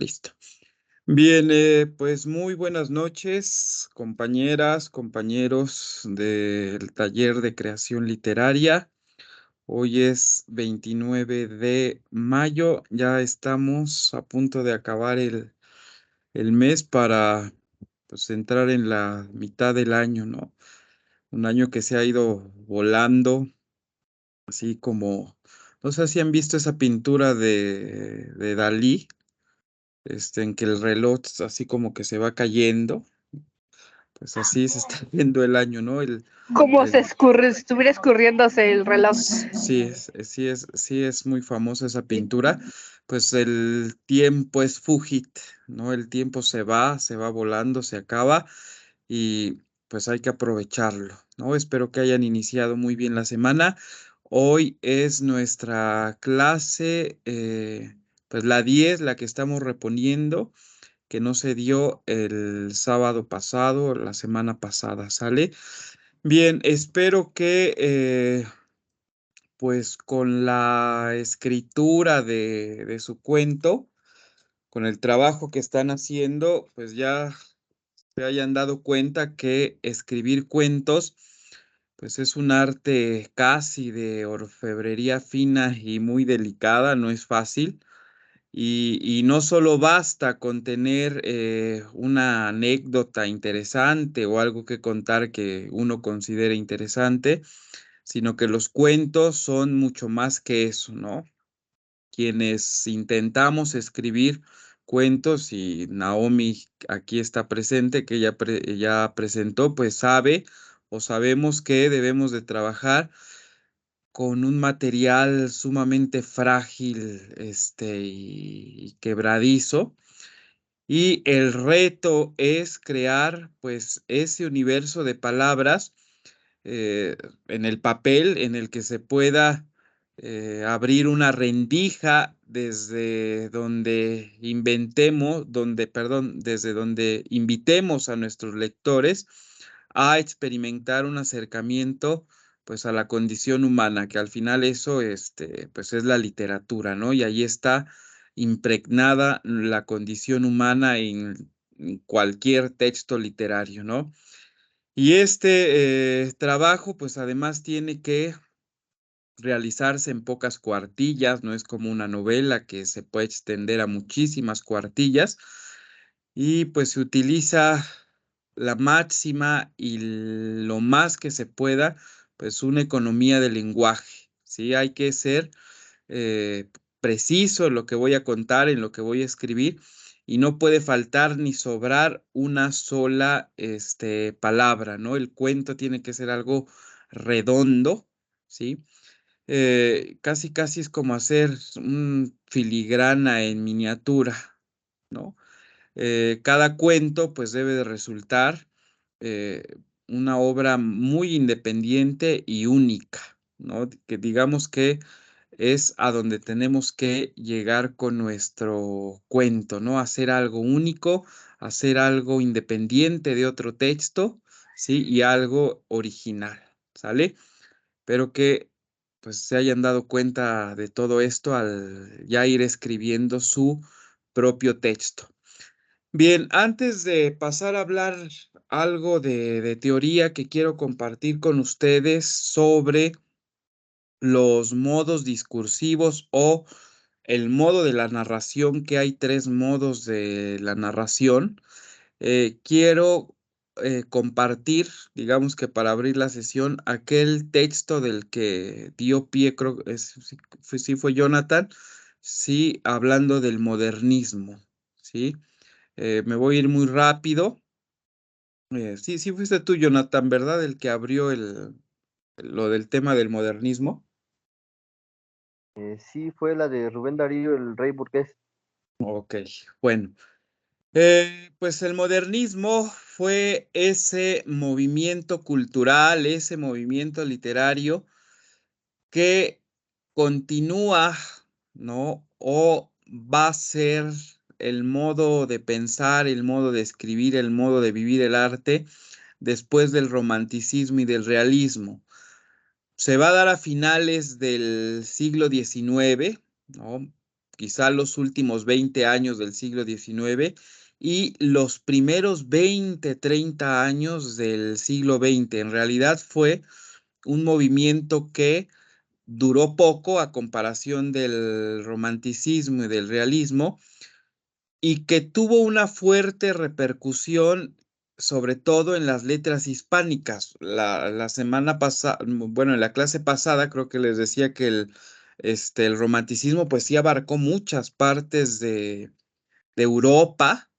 Listo. Bien, pues muy buenas noches, compañeras, compañeros del taller de creación literaria. Hoy es 29 de mayo, ya estamos a punto de acabar el mes para pues, entrar en la mitad del año, ¿no? Un año que se ha ido volando, así como, no sé si han visto esa pintura de Dalí, en que el reloj así como que se va cayendo, pues así se está viendo el año, ¿no? Como se El, escurre, si estuviera escurriéndose el reloj. sí es muy famosa esa pintura, pues el tiempo es fugit, ¿no? El tiempo se va volando, se acaba y pues hay que aprovecharlo, ¿no? Espero que hayan iniciado muy bien la semana. Hoy es nuestra clase, pues la 10 la que estamos reponiendo, que no se dio el sábado pasado, la semana pasada, ¿sale? Bien, espero que pues con la escritura de su cuento, con el trabajo que están haciendo, pues ya se hayan dado cuenta que escribir cuentos, pues es un arte casi de orfebrería fina y muy delicada, no es fácil. Y no solo basta con tener una anécdota interesante o algo que contar que uno considere interesante, sino que los cuentos son mucho más que eso, ¿no? Quienes intentamos escribir cuentos, y Naomi aquí está presente, que ella presentó, pues sabe o sabemos que debemos de trabajar con un material sumamente frágil, y quebradizo. Y el reto es crear, pues, ese universo de palabras eh, en el papel en el que se pueda abrir una rendija desde donde desde donde invitemos a nuestros lectores a experimentar un acercamiento pues a la condición humana, que al final eso pues es la literatura, ¿no? Y ahí está impregnada la condición humana en cualquier texto literario, ¿no? Y este trabajo, pues además tiene que realizarse en pocas cuartillas, no es como una novela que se puede extender a muchísimas cuartillas, y pues se utiliza la máxima y lo más que se pueda, pues una economía del lenguaje, ¿sí? Hay que ser eh, preciso en lo que voy a contar, en lo que voy a escribir, y no puede faltar ni sobrar una sola palabra, ¿no? El cuento tiene que ser algo redondo, ¿sí? Casi, casi es como hacer un filigrana en miniatura, ¿no? Cada cuento, pues, debe de resultar eh, una obra muy independiente y única, ¿no? Que digamos que es a donde tenemos que llegar con nuestro cuento, ¿no? Hacer algo único, hacer algo independiente de otro texto, ¿sí? Y algo original, ¿sale? Pero que pues se hayan dado cuenta de todo esto al ya ir escribiendo su propio texto. Bien, antes de pasar a hablar algo de teoría que quiero compartir con ustedes sobre los modos discursivos o el modo de la narración, que hay tres modos de la narración. Quiero compartir, digamos que para abrir la sesión, aquel texto del que dio pie, creo que sí fue Jonathan, sí, hablando del modernismo, ¿sí? Me voy a ir muy rápido. Sí fuiste tú, Jonathan, ¿verdad? El que abrió lo del tema del modernismo. Sí, fue la de Rubén Darío, el rey burgués. Ok, bueno. Pues el modernismo fue ese movimiento cultural, ese movimiento literario que continúa, ¿no? O va a ser el modo de pensar, el modo de escribir, el modo de vivir el arte después del romanticismo y del realismo. Se va a dar a finales del siglo XIX, ¿no? quizá los últimos 20 años del siglo XIX y los primeros 20, 30 años del siglo XX. En realidad fue un movimiento que duró poco a comparación del romanticismo y del realismo, y que tuvo una fuerte repercusión, sobre todo en las letras hispánicas. La semana pasada, bueno, en la clase pasada creo que les decía que el romanticismo pues sí abarcó muchas partes de Europa,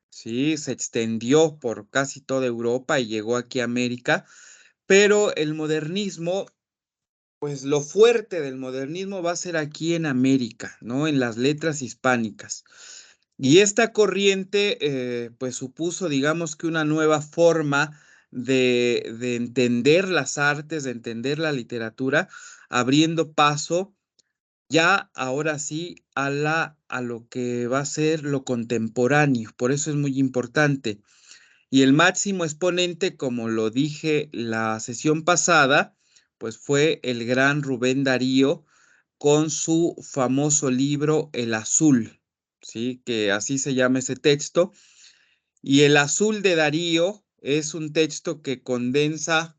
sí, se extendió por casi toda Europa y llegó aquí a América, pero el modernismo, pues lo fuerte del modernismo va a ser aquí en América, ¿no? En las letras hispánicas. Y esta corriente, pues supuso, digamos que una nueva forma de entender las artes, de entender la literatura, abriendo paso ya ahora sí a lo que va a ser lo contemporáneo. Por eso es muy importante. Y el máximo exponente, como lo dije la sesión pasada, pues fue el gran Rubén Darío con su famoso libro El Azul, ¿sí? Que así se llama ese texto. Y El Azul de Darío es un texto que condensa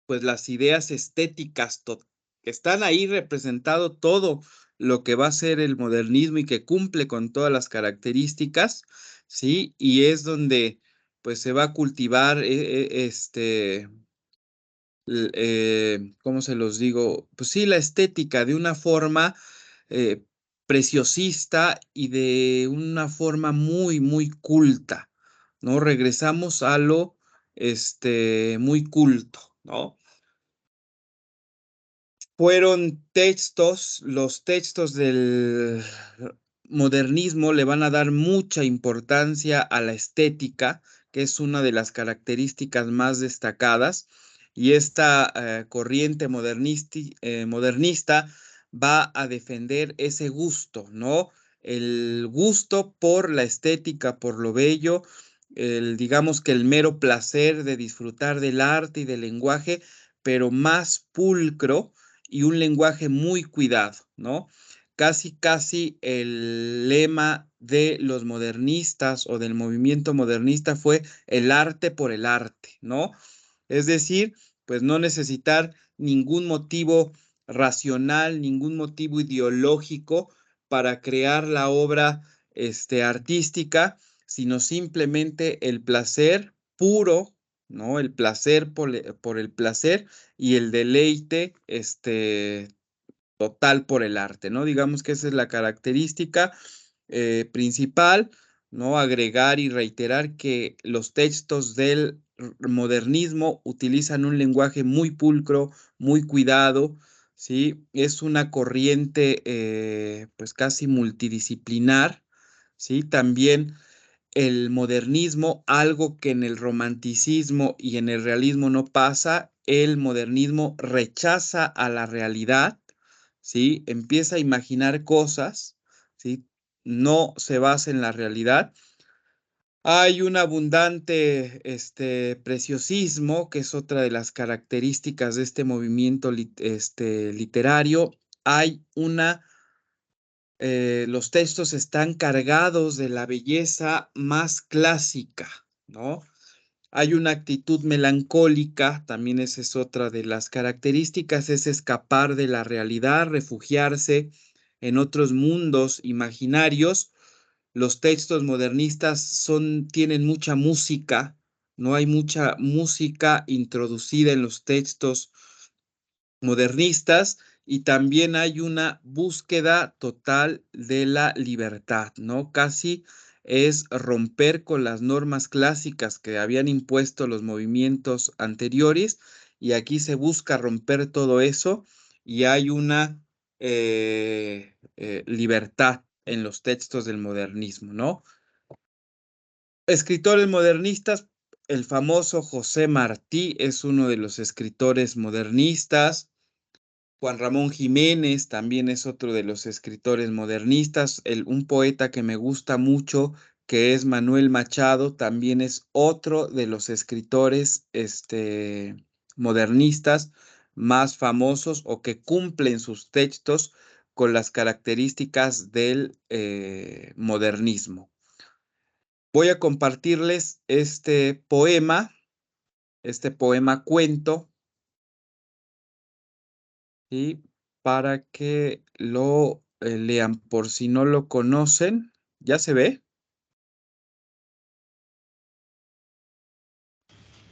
pues las ideas estéticas que están ahí representado todo lo que va a ser el modernismo y que cumple con todas las características, ¿sí? Y es donde pues se va a cultivar ¿cómo se los digo? Pues sí, la estética de una forma eh, preciosista y de una forma muy, muy culta, ¿no? Regresamos a lo muy culto, ¿no? Fueron textos, los textos del modernismo le van a dar mucha importancia a la estética, que es una de las características más destacadas, y esta corriente modernista va a defender ese gusto, ¿no? El gusto por la estética, por lo bello, digamos que el mero placer de disfrutar del arte y del lenguaje, pero más pulcro y un lenguaje muy cuidado, ¿no? Casi, casi el lema de los modernistas o del movimiento modernista fue el arte por el arte, ¿no? Es decir, pues no necesitar ningún motivo racional, ningún motivo ideológico para crear la obra artística, sino simplemente el placer puro, ¿no? El placer por el placer y el deleite total por el arte, ¿no? Digamos que esa es la característica principal, ¿no? Agregar y reiterar que los textos del modernismo utilizan un lenguaje muy pulcro, muy cuidado, ¿sí? Es una corriente pues casi multidisciplinar, ¿sí? También el modernismo, algo que en el romanticismo y en el realismo no pasa, el modernismo rechaza a la realidad, ¿sí? Empieza a imaginar cosas, ¿sí? No se basa en la realidad. Hay un abundante preciosismo, que es otra de las características de este movimiento literario. Hay los textos están cargados de la belleza más clásica, ¿no? Hay una actitud melancólica, también esa es otra de las características, es escapar de la realidad, refugiarse en otros mundos imaginarios. Los textos modernistas tienen mucha música, no hay mucha música introducida en los textos modernistas, y también hay una búsqueda total de la libertad, ¿no? Casi es romper con las normas clásicas que habían impuesto los movimientos anteriores, y aquí se busca romper todo eso y hay una libertad en los textos del modernismo, ¿no? Escritores modernistas, el famoso José Martí es uno de los escritores modernistas. Juan Ramón Jiménez también es otro de los escritores modernistas. Un poeta que me gusta mucho, que es Manuel Machado, también es otro de los escritores modernistas más famosos o que cumplen sus textos con las características del modernismo. Voy a compartirles este poema cuento, y para que lo lean por si no lo conocen. ¿Ya se ve?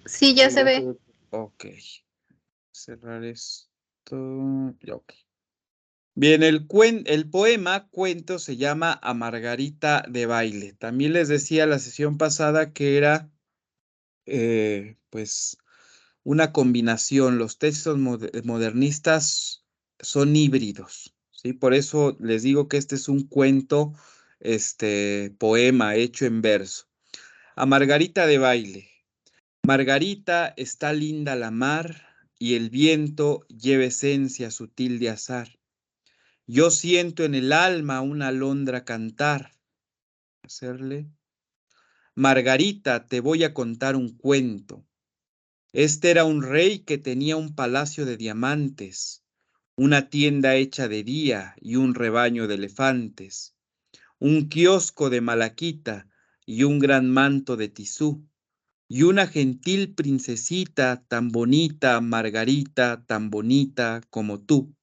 Sí, ya Sí, se ya se ve. ve. Ok. Cerrar esto. Ya, ok. Bien, el poema cuento se llama A Margarita de Baile. También les decía la sesión pasada que era pues una combinación. Los textos modernistas son híbridos, ¿sí? Por eso les digo que este es un cuento, poema hecho en verso. A Margarita de Baile. Margarita, está linda la mar y el viento lleva esencia sutil de azar. Yo siento en el alma una alondra cantar. Hacerle. Margarita, te voy a contar un cuento. Este era un rey que tenía un palacio de diamantes, una tienda hecha de día y un rebaño de elefantes, un kiosco de malaquita y un gran manto de tisú, y una gentil princesita tan bonita, Margarita, tan bonita como tú.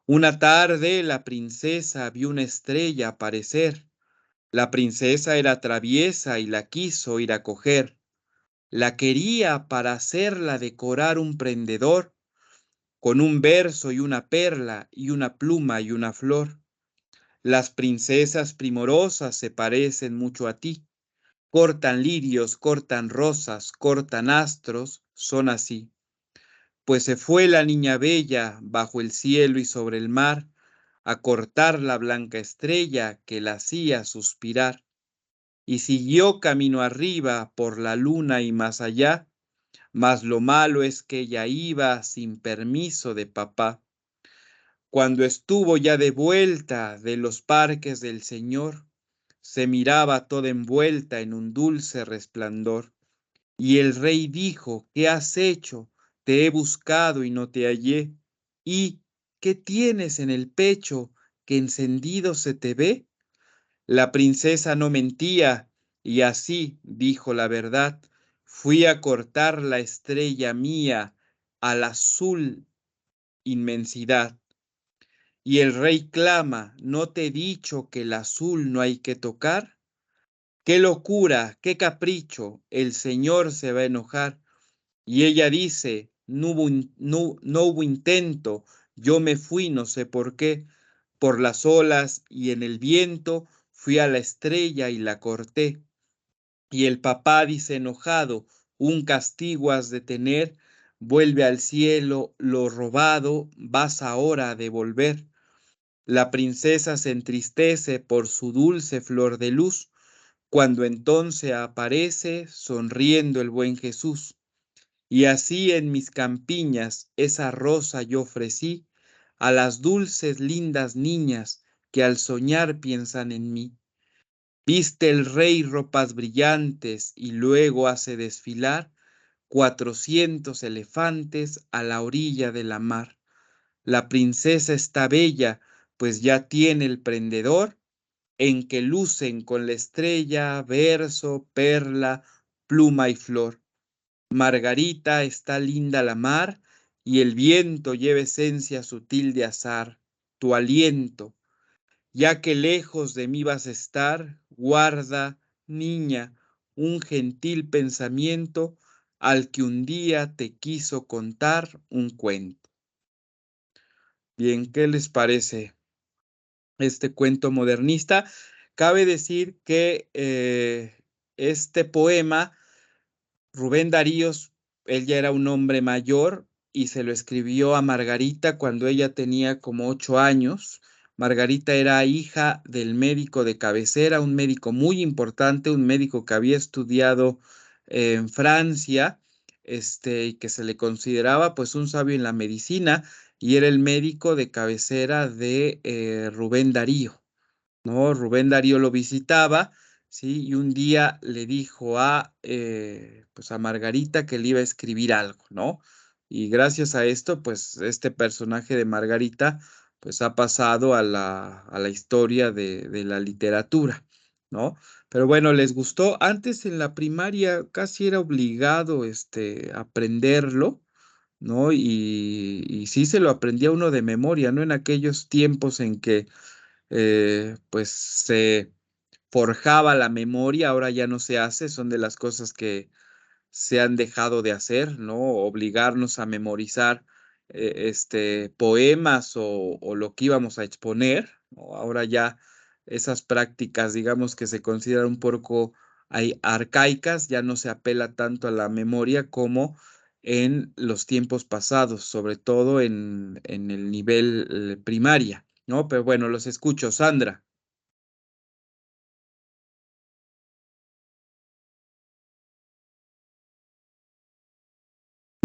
Una tarde la princesa vio una estrella aparecer. La princesa era traviesa y la quiso ir a coger. La quería para hacerla decorar un prendedor con un verso y una perla y una pluma y una flor. Las princesas primorosas se parecen mucho a ti. Cortan lirios, cortan rosas, cortan astros, son así. Pues se fue la niña bella bajo el cielo y sobre el mar a cortar la blanca estrella que la hacía suspirar. Y siguió camino arriba por la luna y más allá, mas lo malo es que ella iba sin permiso de papá. Cuando estuvo ya de vuelta de los parques del Señor, se miraba toda envuelta en un dulce resplandor. Y el rey dijo: ¿Qué has hecho? Te he buscado y no te hallé. ¿Y qué tienes en el pecho que encendido se te ve? La princesa no mentía, y así dijo la verdad. Fui a cortar la estrella mía al azul inmensidad. Y el rey clama: ¿no te he dicho que el azul no hay que tocar? ¡Qué locura, qué capricho! El señor se va a enojar. Y ella dice: no hubo intento, yo me fui no sé por qué, por las olas y en el viento fui a la estrella y la corté. Y el papá dice enojado: un castigo has de tener, vuelve al cielo lo robado, vas ahora a devolver. La princesa se entristece por su dulce flor de luz, cuando entonces aparece sonriendo el buen Jesús. Y así en mis campiñas esa rosa yo ofrecí a las dulces lindas niñas que al soñar piensan en mí. Viste el rey ropas brillantes y luego hace desfilar 400 elefantes a la orilla de la mar. La princesa está bella, pues ya tiene el prendedor en que lucen con la estrella verso, perla, pluma y flor. Margarita, está linda la mar y el viento lleva esencia sutil de azar. Tu aliento, ya que lejos de mí vas a estar, guarda, niña, un gentil pensamiento al que un día te quiso contar un cuento. Bien, ¿qué les parece este cuento modernista? Cabe decir que este poema, Rubén Darío, él ya era un hombre mayor y se lo escribió a Margarita cuando ella tenía como 8 años. Margarita era hija del médico de cabecera, un médico muy importante, un médico que había estudiado en Francia, y que se le consideraba pues un sabio en la medicina, y era el médico de cabecera de Rubén Darío, ¿no? Rubén Darío lo visitaba, ¿sí? Y un día le dijo pues a Margarita que le iba a escribir algo, ¿no? Y gracias a esto, pues este personaje de Margarita pues ha pasado a la historia de la literatura, ¿no? Pero bueno, les gustó. Antes en la primaria casi era obligado aprenderlo, ¿no? Y sí se lo aprendía uno de memoria, ¿no? En aquellos tiempos en que pues se forjaba la memoria, ahora ya no se hace, son de las cosas que se han dejado de hacer, ¿no? Obligarnos a memorizar poemas o lo que íbamos a exponer, ¿no? Ahora ya esas prácticas, digamos que se consideran un poco arcaicas, ya no se apela tanto a la memoria como en los tiempos pasados, sobre todo en el nivel primaria, ¿no? Pero bueno, los escucho, Sandra.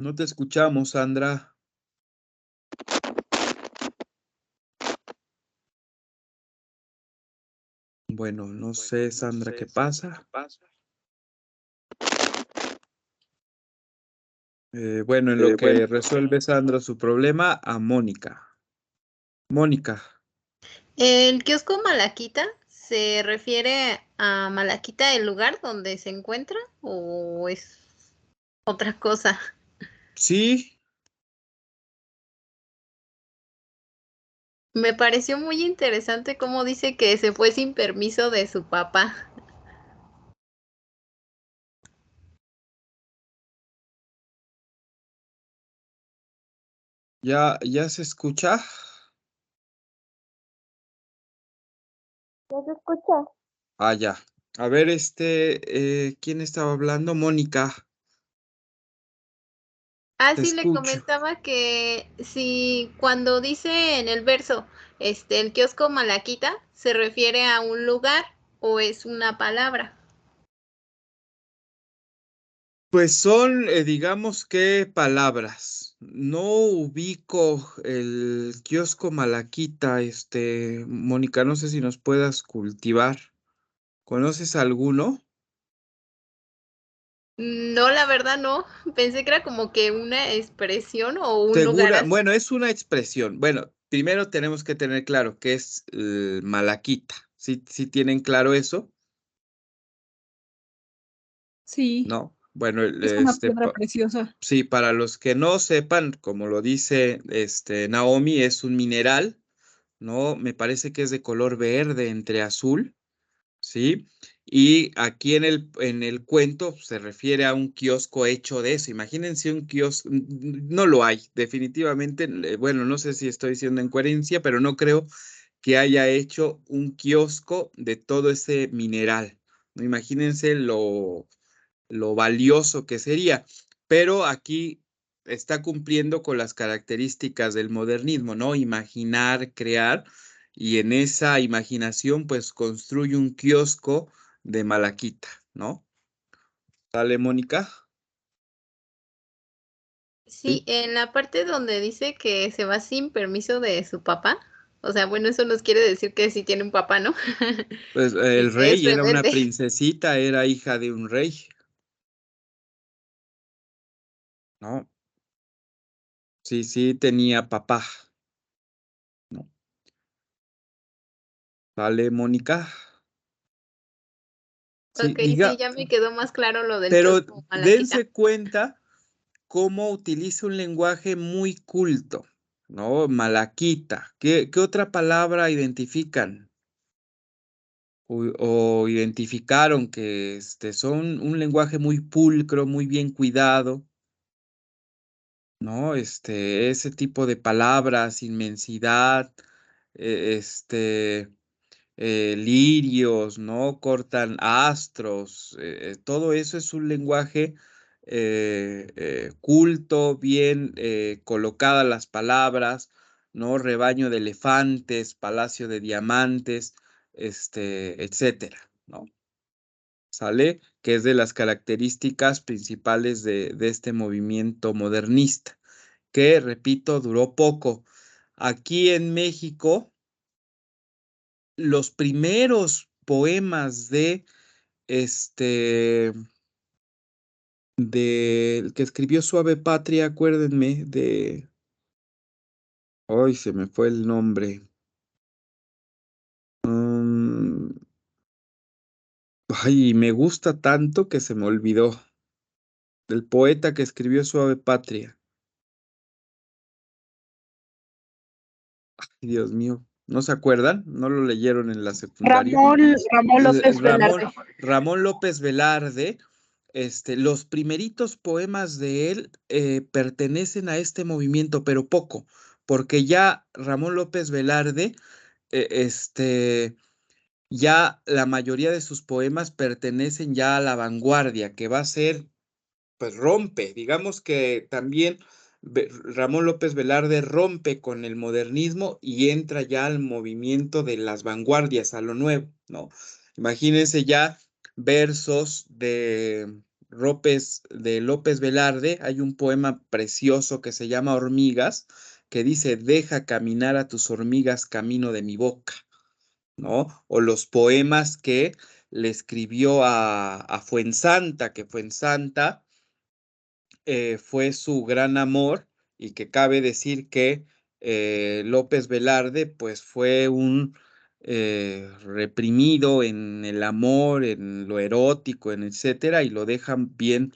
No te escuchamos, Sandra. Bueno, no sé, Sandra, qué pasa. Bueno, en lo Bueno, que resuelve Sandra su problema, a Mónica. Mónica, El kiosco Malaquita se refiere a Malaquita, el lugar donde se encuentra, o es otra cosa. sí, Me pareció muy interesante cómo dice que se fue sin permiso de su papá. ya se escucha. ¿Ya se escucha? Ah, ya. A ver, ¿quién estaba hablando? Mónica, Ah, te sí, le escucho. comentaba que si cuando dice en el verso, el kiosco Malaquita, se refiere a un lugar o es una palabra. Pues son, digamos que palabras. No ubico el kiosco Malaquita, Mónica, no sé si nos puedas cultivar. ¿Conoces alguno? No, la verdad no. Pensé que era como que una expresión o un lugar Segura, así. bueno, es una expresión. Bueno, primero tenemos que tener claro qué es malaquita. ¿Sí tienen claro eso? Sí, ¿No? Bueno, es una piedra preciosa. sí, para los que no sepan, como lo dice Naomi, es un mineral, ¿no? Me parece que es de color verde entre azul. ¿Sí? Y aquí en el cuento se refiere a un kiosco hecho de eso. Imagínense un kiosco, no lo hay, definitivamente, bueno, no sé si estoy diciendo en coherencia, pero no creo que haya hecho un kiosco de todo ese mineral. ¿No? Imagínense lo valioso que sería, pero aquí está cumpliendo con las características del modernismo, ¿no? Imaginar, crear, y en esa imaginación, pues construye un kiosco de malaquita, ¿no? ¿Sale, Mónica? Sí, Sí. en la parte donde dice que se va sin permiso de su papá. O sea, bueno, eso nos quiere decir que sí tiene un papá, ¿no? Pues Y el que es rey era una rebelde. princesita, era hija de un rey, ¿no? Sí, sí, tenía papá, ¿no? ¿Sale, Mónica? Sí, Ok, sí, diga, ya me quedó más claro lo del pero kiosco Malaquita. dense cuenta cómo utiliza un lenguaje muy culto, ¿no? Malaquita. ¿Qué otra palabra identifican? O identificaron que son un lenguaje muy pulcro, muy bien cuidado, ¿no? Ese tipo de palabras, inmensidad, eh, este, lirios, ¿no? Cortan astros, todo eso es un lenguaje culto, bien colocadas las palabras, ¿no? Rebaño de elefantes, palacio de diamantes, etcétera, ¿no? ¿Sale? Que es de las características principales de este movimiento modernista, que, repito, duró poco. Aquí en México, los primeros poemas este, del que escribió Suave Patria, acuérdenme, Ay, se me fue el nombre. Mm, Ay, me gusta tanto que se me olvidó. Del poeta que escribió Suave Patria. Ay, Dios mío, ¿no se acuerdan? ¿No lo leyeron en la secundaria? Ramón López Ramón, Velarde. Ramón López Velarde, los primeritos poemas de él pertenecen a este movimiento, pero poco, porque ya Ramón López Velarde, eh, este, ya la mayoría de sus poemas pertenecen ya a la vanguardia, que va a ser, pues rompe, digamos que también Ramón López Velarde rompe con el modernismo y entra ya al movimiento de las vanguardias, a lo nuevo, ¿no? Imagínense ya versos de López Velarde, hay un poema precioso que se llama Hormigas, que dice, deja caminar a tus hormigas camino de mi boca, ¿no? O los poemas que le escribió a Fuensanta, que Fuensanta fue su gran amor y que cabe decir que López Velarde pues fue un reprimido en el amor, en lo erótico, en etcétera, y lo dejan bien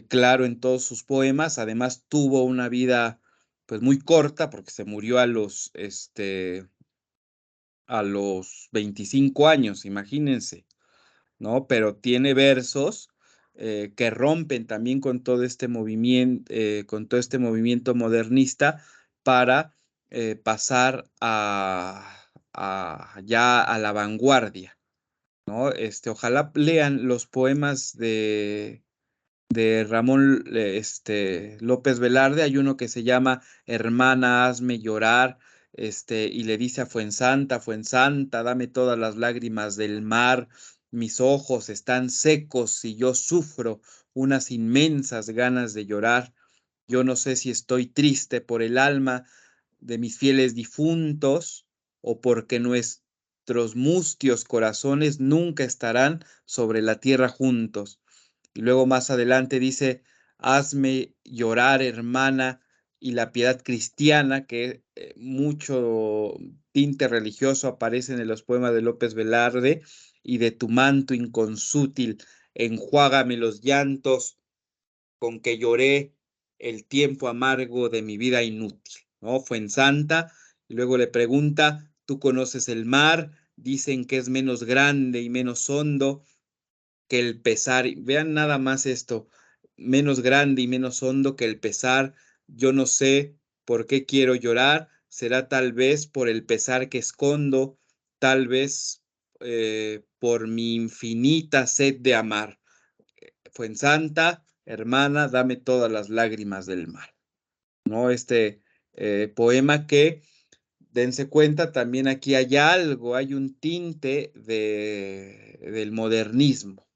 claro en todos sus poemas. Además tuvo una vida pues muy corta porque se murió a los 25 años, imagínense, ¿no? Pero tiene versos que rompen también con todo este movimiento modernista para pasar ya a la vanguardia, ¿no? Ojalá lean los poemas de Ramón López Velarde. Hay uno que se llama Hermana, hazme llorar, y le dice a Fuensanta, Fuensanta, dame todas las lágrimas del mar, mis ojos están secos y yo sufro unas inmensas ganas de llorar. Yo no sé si estoy triste por el alma de mis fieles difuntos o porque nuestros mustios corazones nunca estarán sobre la tierra juntos. Y luego más adelante dice, hazme llorar, hermana, y la piedad cristiana, que mucho tinte religioso aparece en los poemas de López Velarde, y de tu manto inconsútil, enjuágame los llantos con que lloré el tiempo amargo de mi vida inútil, ¿no? Fuensanta, y luego le pregunta, ¿tú conoces el mar? Dicen que es menos grande y menos hondo que el pesar. Vean nada más esto, menos grande y menos hondo que el pesar. Yo no sé por qué quiero llorar, será tal vez por el pesar que escondo, tal vez por mi infinita sed de amar. Fuensanta, hermana, dame todas las lágrimas del mar, ¿no? Poema que, dense cuenta, también aquí hay algo, hay un tinte del modernismo,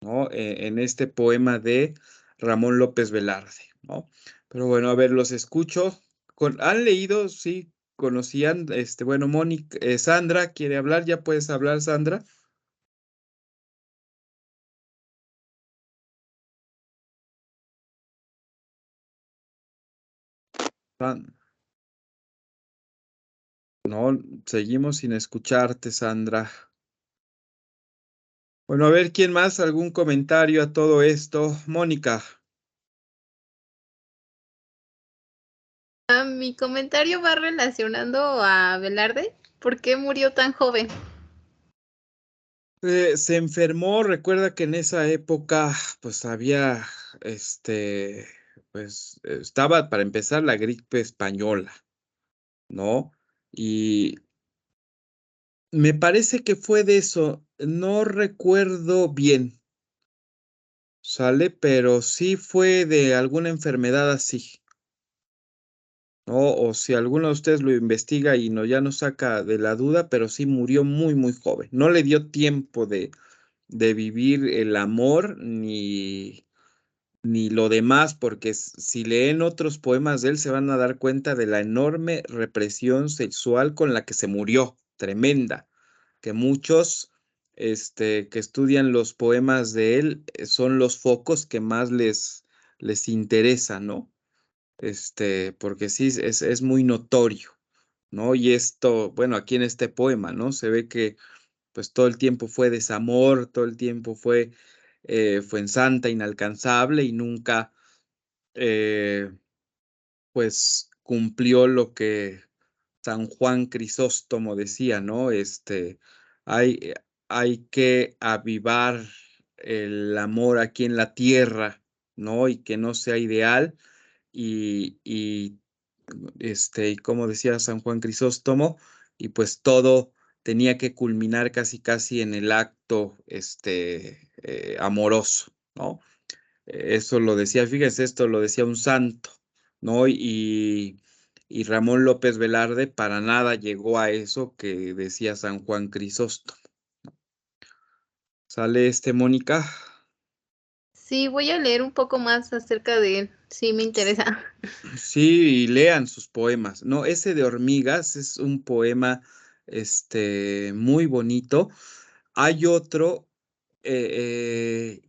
¿no? En este poema de Ramón López Velarde, ¿no? Pero bueno, a ver, los escucho. ¿Han leído? Sí, conocían, bueno, Mónica, Sandra, ¿quiere hablar? ¿Ya puedes hablar, Sandra? No, seguimos sin escucharte, Sandra. Bueno, a ver, ¿quién más? ¿Algún comentario a todo esto? Mónica. Mi comentario va relacionando a Velarde. ¿Por qué murió tan joven? Se enfermó, recuerda que en esa época, pues había, pues estaba para empezar la gripe española, ¿no? Y me parece que fue de eso, no recuerdo bien, ¿sale? Pero sí fue de alguna enfermedad así, ¿no? O si alguno de ustedes lo investiga y no, ya no saca de la duda, pero sí murió muy, muy joven. No le dio tiempo de vivir el amor ni lo demás, porque si leen otros poemas de él se van a dar cuenta de la enorme represión sexual con la que se murió, tremenda, que muchos que estudian los poemas de él son los focos que más les interesa, ¿no? porque sí es muy notorio, ¿no? Y esto, bueno, aquí en este poema, ¿no? Se ve que pues todo el tiempo fue desamor, todo el tiempo fue en santa, inalcanzable y nunca eh, pues cumplió lo que San Juan Crisóstomo decía, ¿no? Hay, hay que avivar el amor aquí en la tierra, ¿no? Y que no sea ideal. Y como decía San Juan Crisóstomo, y pues todo tenía que culminar casi casi en el acto amoroso, ¿no? Eso lo decía, fíjense, esto lo decía un santo, ¿no? Y Ramón López Velarde para nada llegó a eso que decía San Juan Crisóstomo. ¿Sale Mónica? Sí, voy a leer un poco más acerca de él. Sí, me interesa. Sí, y lean sus poemas. No, ese de Hormigas es un poema, muy bonito. Hay otro que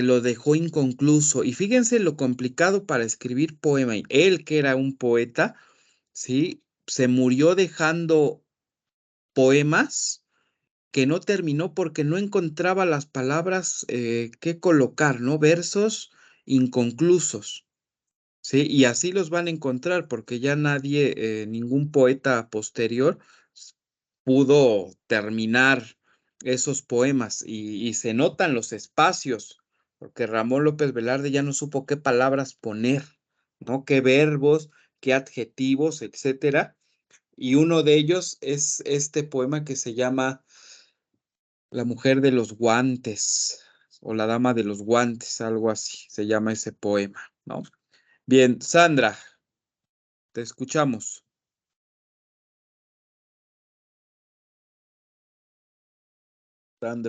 lo dejó inconcluso. Y fíjense lo complicado para escribir poema. Él, que era un poeta, ¿sí? Se murió dejando poemas que no terminó porque no encontraba las palabras que colocar, ¿no? Versos inconclusos. Sí, y así los van a encontrar porque ya nadie, ningún poeta posterior pudo terminar esos poemas y se notan los espacios, porque Ramón López Velarde ya no supo qué palabras poner, ¿no? Qué verbos, qué adjetivos, etcétera. Y uno de ellos es este poema que se llama La mujer de los guantes o La dama de los guantes, algo así se llama ese poema, ¿no? Bien, Sandra, te escuchamos.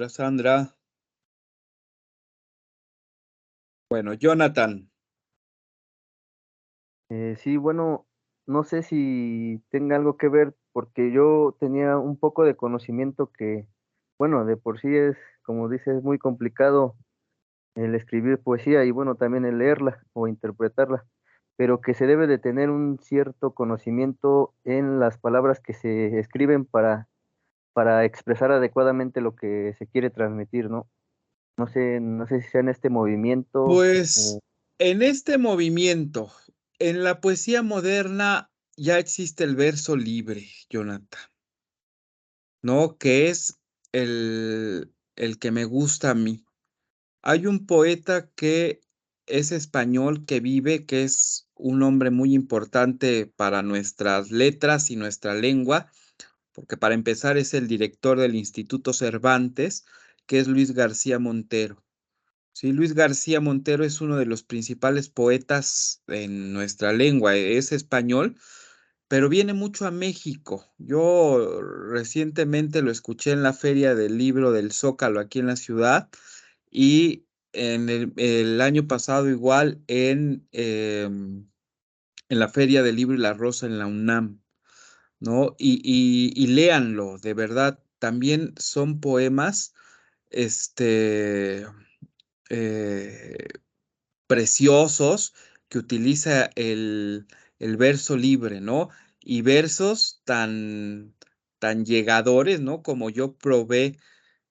Sandra. Bueno, Jonathan. Sí, bueno, no sé si tenga algo que ver, porque yo tenía un poco de conocimiento que, bueno, de por sí es, como dices, muy complicado el escribir poesía y bueno, también el leerla o interpretarla, pero que se debe de tener un cierto conocimiento en las palabras que se escriben para expresar adecuadamente lo que se quiere transmitir, ¿no? No sé si sea en este movimiento o... Pues en este movimiento, en la poesía moderna ya existe el verso libre, Jonathan, ¿no? Que es el que me gusta a mí. Hay un poeta que es español, que vive, que es un hombre muy importante para nuestras letras y nuestra lengua, porque para empezar es el director del Instituto Cervantes, que es Luis García Montero. Sí, Luis García Montero es uno de los principales poetas en nuestra lengua. Es español, pero viene mucho a México. Yo recientemente lo escuché en la Feria del Libro del Zócalo aquí en la ciudad y en el año pasado igual en la Feria del Libro y la Rosa en la UNAM, ¿no? Y léanlo, de verdad. También son poemas, este, eh, preciosos que utiliza el verso libre, ¿no? Y versos tan llegadores, ¿no? Como yo probé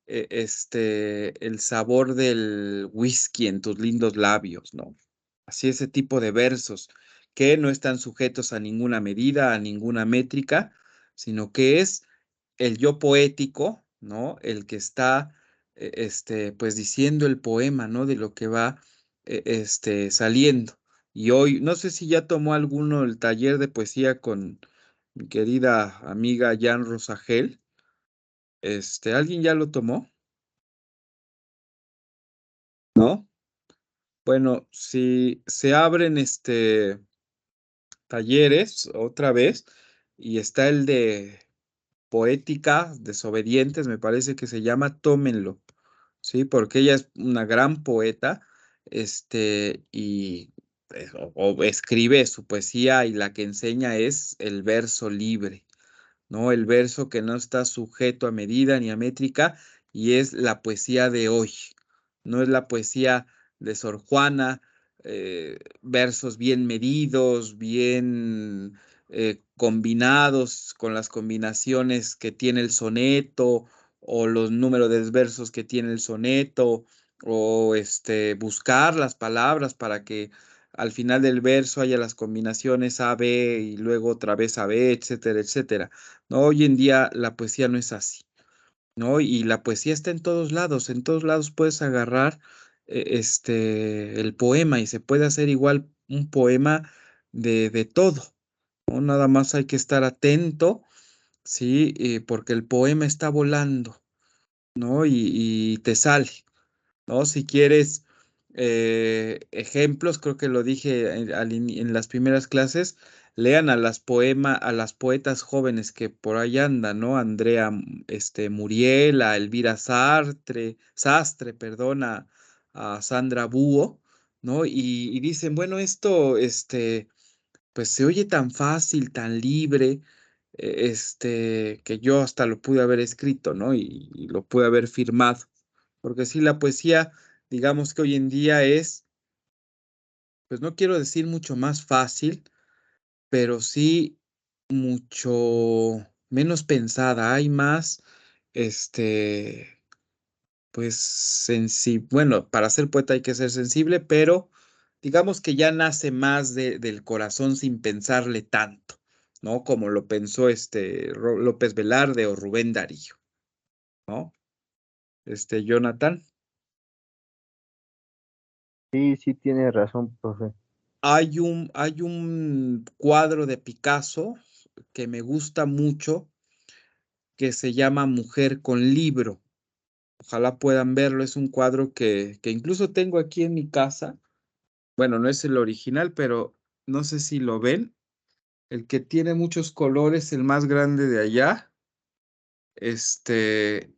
el sabor del whisky en tus lindos labios, ¿no? Así ese tipo de versos que no están sujetos a ninguna medida, a ninguna métrica, sino que es el yo poético, ¿no? El que está, pues diciendo el poema, ¿no? De lo que va, saliendo. Y hoy, no sé si ya tomó alguno el taller de poesía con mi querida amiga Jan Rosagel. ¿Alguien ya lo tomó? ¿No? Bueno, si se abren, talleres otra vez y está el de Poética Desobedientes, me parece que se llama, tómenlo, ¿sí? Porque ella es una gran poeta, y o escribe su poesía y la que enseña es el verso libre, ¿no? El verso que no está sujeto a medida ni a métrica y es la poesía de hoy, no es la poesía de Sor Juana, versos bien medidos, bien combinados con las combinaciones que tiene el soneto o los números de versos que tiene el soneto, o buscar las palabras para que al final del verso haya las combinaciones A, B y luego otra vez A, B, etcétera, etcétera. ¿No? Hoy en día la poesía no es así, ¿no? Y la poesía está en todos lados puedes agarrar el poema y se puede hacer igual un poema de todo, ¿no? Nada más hay que estar atento, ¿sí? Porque el poema está volando, ¿no? Y te sale, ¿no? Si quieres ejemplos, creo que lo dije en las primeras clases, lean a las poetas jóvenes que por ahí andan, ¿no? Andrea Muriel, a Elvira Sastre, perdón, a Sandra Búho, ¿no? Y dicen, bueno, esto, pues se oye tan fácil, tan libre, que yo hasta lo pude haber escrito, ¿no? Y lo pude haber firmado. Porque sí, la poesía, digamos que hoy en día es, pues no quiero decir mucho más fácil, pero sí mucho menos pensada. Hay más, pues, bueno, para ser poeta hay que ser sensible, pero digamos que ya nace más del corazón sin pensarle tanto, ¿no? Como lo pensó López Velarde o Rubén Darío, ¿no? Jonathan. Sí, sí tiene razón, profe. Hay un cuadro de Picasso que me gusta mucho que se llama Mujer con libro. Ojalá puedan verlo. Es un cuadro que incluso tengo aquí en mi casa. Bueno, no es el original, pero no sé si lo ven. El que tiene muchos colores, el más grande de allá. Ese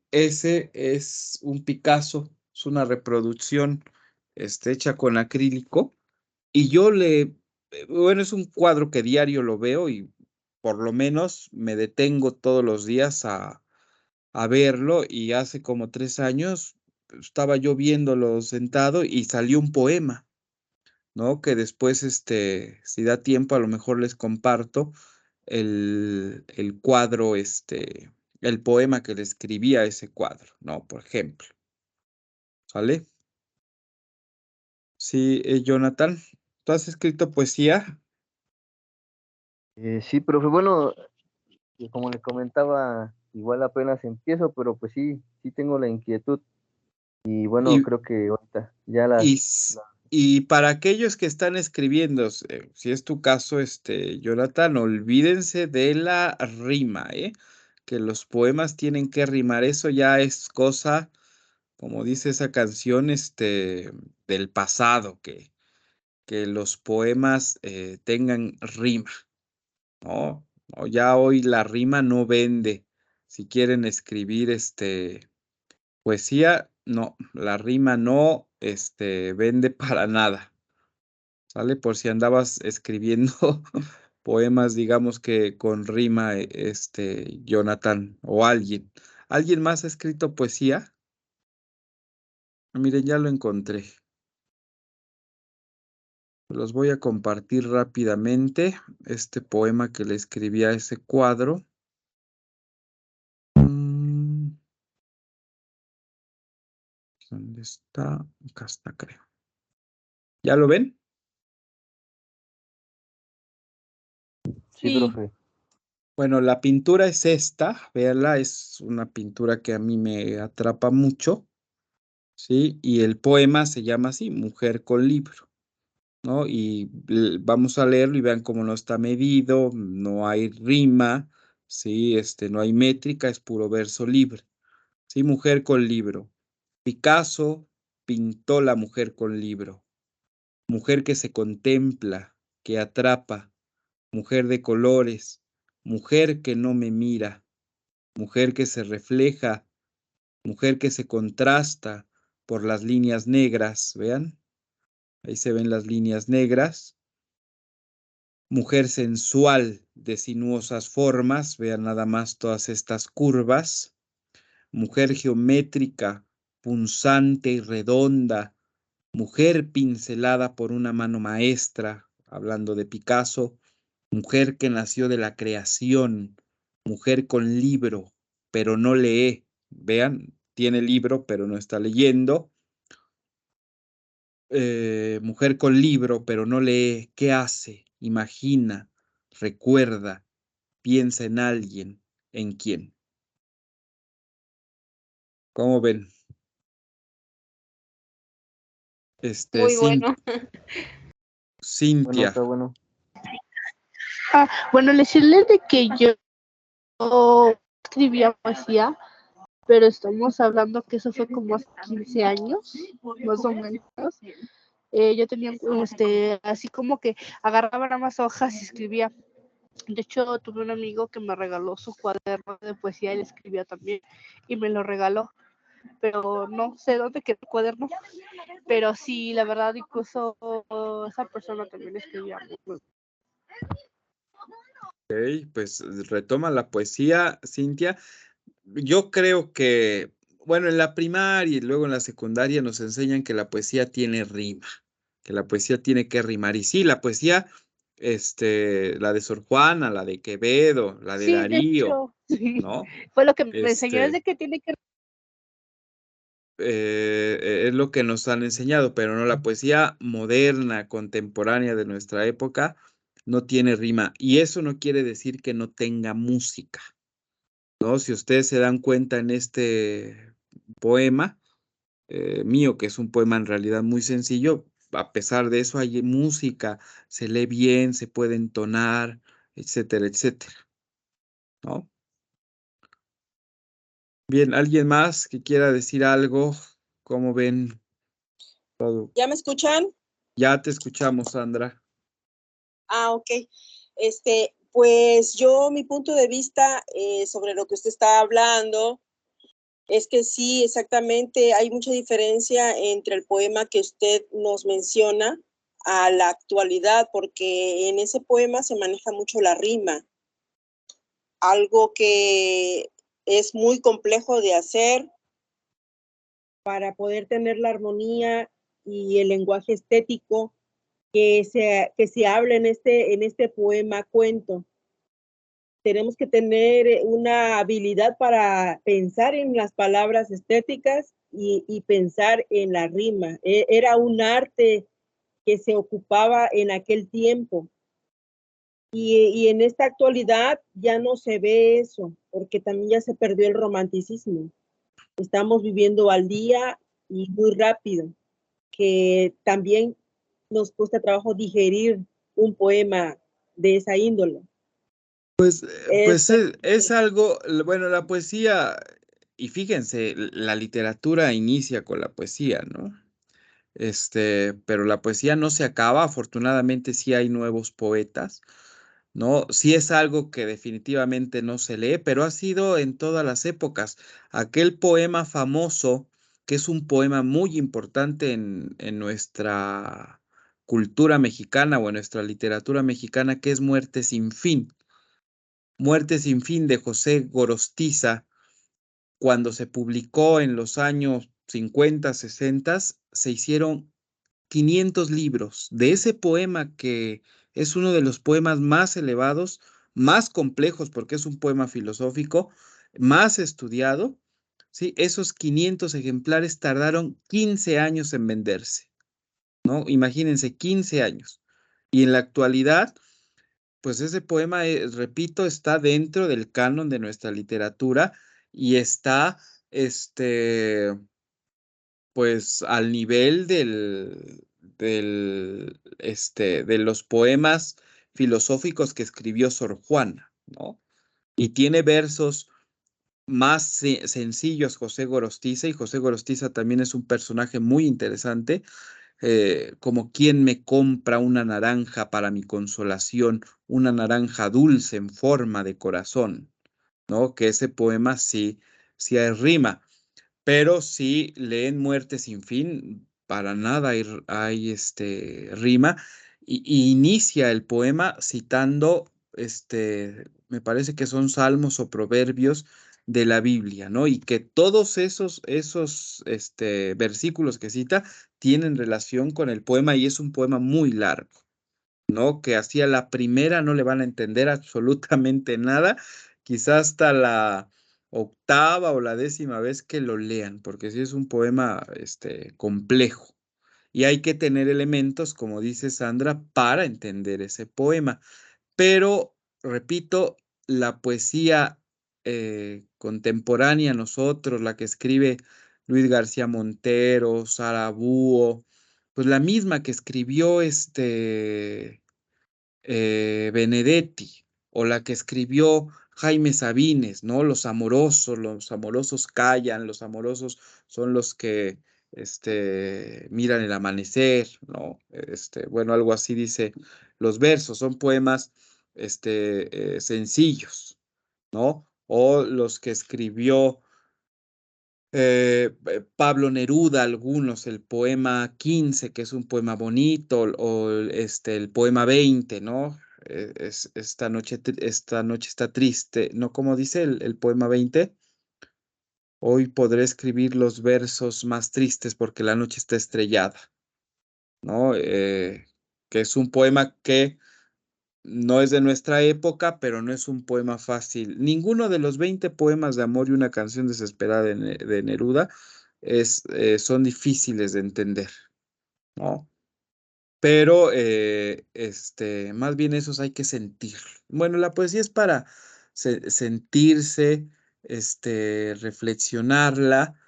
es un Picasso, es una reproducción, hecha con acrílico. Y bueno, es un cuadro que diario lo veo y por lo menos me detengo todos los días a verlo. Y hace como 3 años estaba yo viéndolo sentado y salió un poema, ¿no? Que después, si da tiempo, a lo mejor les comparto el cuadro, el poema que le escribí a ese cuadro, ¿no? Por ejemplo, ¿sale? Sí, Jonathan, ¿tú has escrito poesía? Sí, profe, bueno, como le comentaba, igual apenas empiezo, pero pues sí, sí tengo la inquietud. Y bueno, Y, creo que ahorita ya y, s- y para aquellos que están escribiendo, si es tu caso, Jonathan, olvídense de la rima, ¿eh? Que los poemas tienen que rimar. Eso ya es cosa, como dice esa canción, del pasado, que los poemas tengan rima, ¿no? No, ya hoy la rima no vende. Si quieren escribir, poesía, no, la rima no, vende para nada, ¿sale? Por si andabas escribiendo poemas, digamos que con rima, Jonathan o alguien. ¿Alguien más ha escrito poesía? Miren, ya lo encontré. Los voy a compartir rápidamente. Este poema que le escribí a ese cuadro. ¿Dónde está? Acá está, creo. ¿Ya lo ven? sí, Sí. profe. Bueno, la pintura es esta, véanla, es una pintura que a mí me atrapa mucho, ¿sí? Y el poema se llama así, Mujer con libro, ¿no? Y vamos a leerlo y vean cómo no está medido, no hay rima, ¿sí? No hay métrica, es puro verso libre, ¿sí? Mujer con libro. Picasso pintó la mujer con libro, mujer que se contempla, que atrapa, mujer de colores, mujer que no me mira, mujer que se refleja, mujer que se contrasta por las líneas negras, vean, ahí se ven las líneas negras, mujer sensual de sinuosas formas, vean nada más todas estas curvas, mujer geométrica, punzante y redonda, mujer pincelada por una mano maestra, hablando de Picasso, mujer que nació de la creación, mujer con libro, pero no lee. Vean, tiene libro, pero no está leyendo. Mujer con libro, pero no lee. ¿Qué hace? Imagina, recuerda, piensa en alguien. ¿En quién? ¿Cómo ven? Muy bueno. Bueno, Cintia. está bueno. Bueno, decirles de que yo escribía poesía, pero estamos hablando que eso fue como hace 15 años, más o menos. Yo tenía así como que agarraba nada más hojas y escribía. De hecho, tuve un amigo que me regaló su cuaderno de poesía y le escribía también y me lo regaló, pero no sé dónde quedó el cuaderno. Pero sí, la verdad, incluso esa persona también escribía muy. Ok, pues retoma la poesía, Cintia. Yo creo que, bueno, en la primaria y luego en la secundaria nos enseñan que la poesía tiene rima, que la poesía tiene que rimar. Y sí, la poesía, la de Sor Juana, la de Quevedo, la de Sí, de Darío, hecho, sí. ¿no? Fue lo que me enseñó, es de que tiene que... Es lo que nos han enseñado, pero no la poesía moderna, contemporánea de nuestra época, no tiene rima. Y eso no quiere decir que no tenga música, ¿no? Si ustedes se dan cuenta en este poema mío, que es un poema en realidad muy sencillo, a pesar de eso hay música, se lee bien, se puede entonar, etcétera, etcétera, ¿no? Bien, ¿alguien más que quiera decir algo? ¿Cómo ven todo? ¿Ya me escuchan? Ya te escuchamos, Sandra. Ok. Pues yo, mi punto de vista sobre lo que usted está hablando es que sí, exactamente, hay mucha diferencia entre el poema que usted nos menciona a la actualidad, porque en ese poema se maneja mucho la rima, algo que es muy complejo de hacer para poder tener la armonía y el lenguaje estético que se habla en este poema cuento. Tenemos que tener una habilidad para pensar en las palabras estéticas y pensar en la rima. Era un arte que se ocupaba en aquel tiempo. Y en esta actualidad ya no se ve eso, porque también ya se perdió el romanticismo. Estamos viviendo al día y muy rápido, que también nos cuesta trabajo digerir un poema de esa índole. Pues Es, es algo, bueno, la poesía, y fíjense, la literatura inicia con la poesía, ¿no? Pero la poesía no se acaba, afortunadamente sí hay nuevos poetas, ¿no? Sí es algo que definitivamente no se lee, pero ha sido en todas las épocas. Aquel poema famoso, que es un poema muy importante en nuestra cultura mexicana o en nuestra literatura mexicana, que es Muerte sin fin. Muerte sin fin de José Gorostiza, cuando se publicó en los años 50, 60, se hicieron 500 libros de ese poema que es uno de los poemas más elevados, más complejos, porque es un poema filosófico, más estudiado. Sí, esos 500 ejemplares tardaron 15 años en venderse, ¿no? Imagínense, 15 años. Y en la actualidad, pues ese poema, repito, está dentro del canon de nuestra literatura y está, pues al nivel de los poemas filosóficos que escribió Sor Juana, ¿no? Y tiene versos más sencillos José Gorostiza, y José Gorostiza también es un personaje muy interesante, como quien me compra una naranja para mi consolación, una naranja dulce en forma de corazón, ¿no? Que ese poema sí, sí hay rima, pero si leen Muerte sin fin, para nada hay rima, y inicia el poema citando, me parece que son salmos o proverbios de la Biblia, ¿no? Y que todos esos versículos que cita tienen relación con el poema y es un poema muy largo, ¿no? Que así a la primera no le van a entender absolutamente nada, quizás hasta la octava o la décima vez que lo lean, porque sí es un poema complejo. Y hay que tener elementos, como dice Sandra, para entender ese poema. Pero, repito, la poesía contemporánea, nosotros, la que escribe Luis García Montero, Sara Búho, pues la misma que escribió Benedetti, o la que escribió Jaime Sabines, ¿no? Los amorosos callan, los amorosos son los que miran el amanecer, ¿no? Bueno, algo así dice los versos, son poemas sencillos, ¿no? O los que escribió Pablo Neruda, algunos, el poema 15, que es un poema bonito, o el poema 20, ¿no? Esta noche está triste, ¿no? ¿Cómo dice el poema 20? Hoy podré escribir los versos más tristes porque la noche está estrellada, ¿no? Que es un poema que no es de nuestra época, pero no es un poema fácil. Ninguno de los 20 poemas de amor y una canción desesperada de Neruda son difíciles de entender, ¿no? Pero más bien esos hay que sentir. Bueno, la poesía es para sentirse, reflexionarla,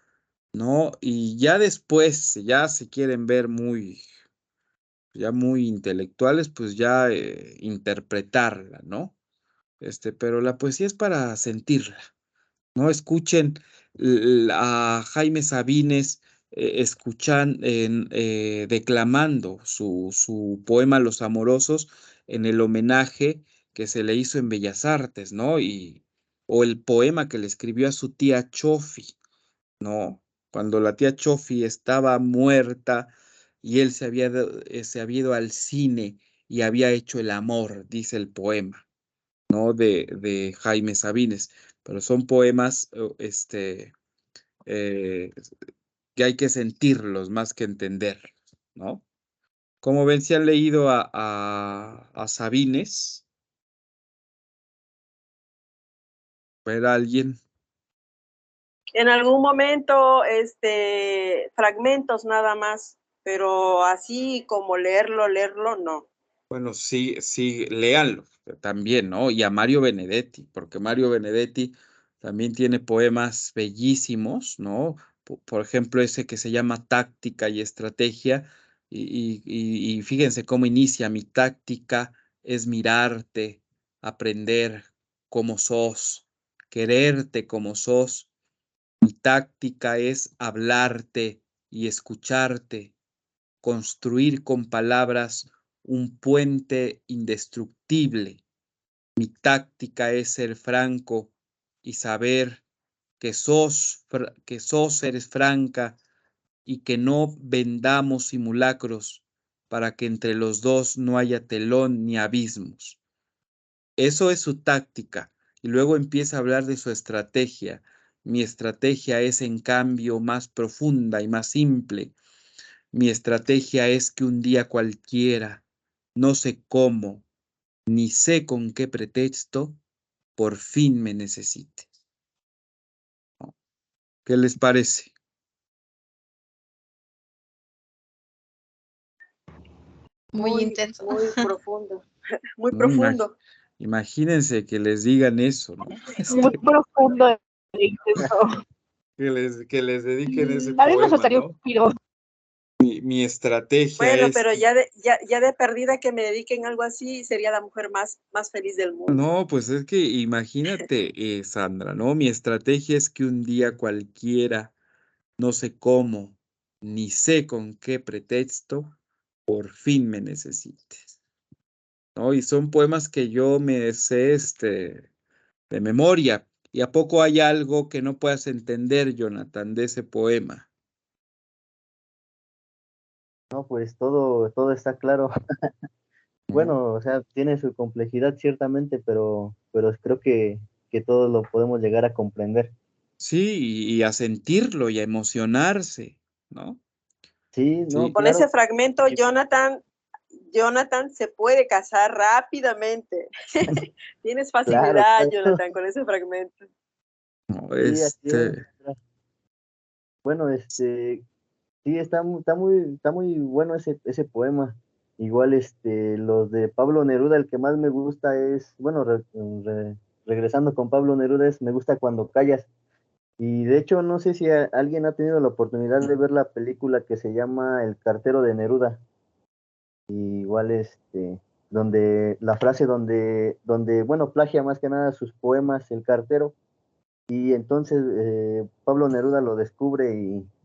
¿no? Y ya después, si ya se quieren ver ya muy intelectuales, pues ya interpretarla, ¿no? Pero la poesía es para sentirla, ¿no? Escuchen a Jaime Sabines declamando su poema Los Amorosos en el homenaje que se le hizo en Bellas Artes, ¿no? O el poema que le escribió a su tía Chofi, ¿no? Cuando la tía Chofi estaba muerta y él se había ido al cine y había hecho el amor, dice el poema, ¿no? De Jaime Sabines, pero son poemas eh, que hay que sentirlos más que entenderlos, ¿no? Como ven, si han leído a Sabines, ver a alguien. En algún momento, fragmentos nada más, pero así como leerlo, no. Bueno, sí, sí, léanlo también, ¿no? Y a Mario Benedetti, porque Mario Benedetti también tiene poemas bellísimos, ¿no? Por ejemplo, ese que se llama Táctica y Estrategia, y fíjense cómo inicia: mi táctica es mirarte, aprender como sos, quererte como sos. Mi táctica es hablarte y escucharte, construir con palabras un puente indestructible. Mi táctica es ser franco y saber eres franca, y que no vendamos simulacros para que entre los dos no haya telón ni abismos. Eso es su táctica. Y luego empieza a hablar de su estrategia. Mi estrategia es, en cambio, más profunda y más simple. Mi estrategia es que un día cualquiera, no sé cómo, ni sé con qué pretexto, por fin me necesite. ¿No? ¿Qué les parece? Muy intenso. Muy profundo, muy ¿No? profundo. Imagínense que les digan eso, ¿no? Muy profundo e intenso. Que les dediquen ese A mí me poema, soltaría un ¿no? tiro. Mi estrategia Bueno, es pero que... ya de perdida que me dediquen algo así, sería la mujer más feliz del mundo. No, pues es que imagínate, Sandra, ¿no? Mi estrategia es que un día cualquiera, no sé cómo, ni sé con qué pretexto, por fin me necesites, ¿no? Y son poemas que yo me sé de memoria. ¿Y a poco hay algo que no puedas entender, Jonathan, de ese poema? No, pues todo está claro. ¿No? Bueno, o sea, tiene su complejidad ciertamente, pero creo que que todos lo podemos llegar a comprender. Sí, y a sentirlo y a emocionarse, ¿no? Sí, no, Sí, Con ese claro. fragmento, Jonathan se puede casar rápidamente. Tienes Claro, facilidad, claro. Jonathan, con ese fragmento. no, Sí, así es. Bueno, sí, está muy bueno ese poema. Igual, los de Pablo Neruda, el que más me gusta es, bueno, regresando con Pablo Neruda, me gusta cuando callas. Y de hecho, no sé si alguien ha tenido la oportunidad de ver la película que se llama El cartero de Neruda. Igual, donde la frase donde, bueno, plagia más que nada sus poemas, el cartero. Y entonces Pablo Neruda lo descubre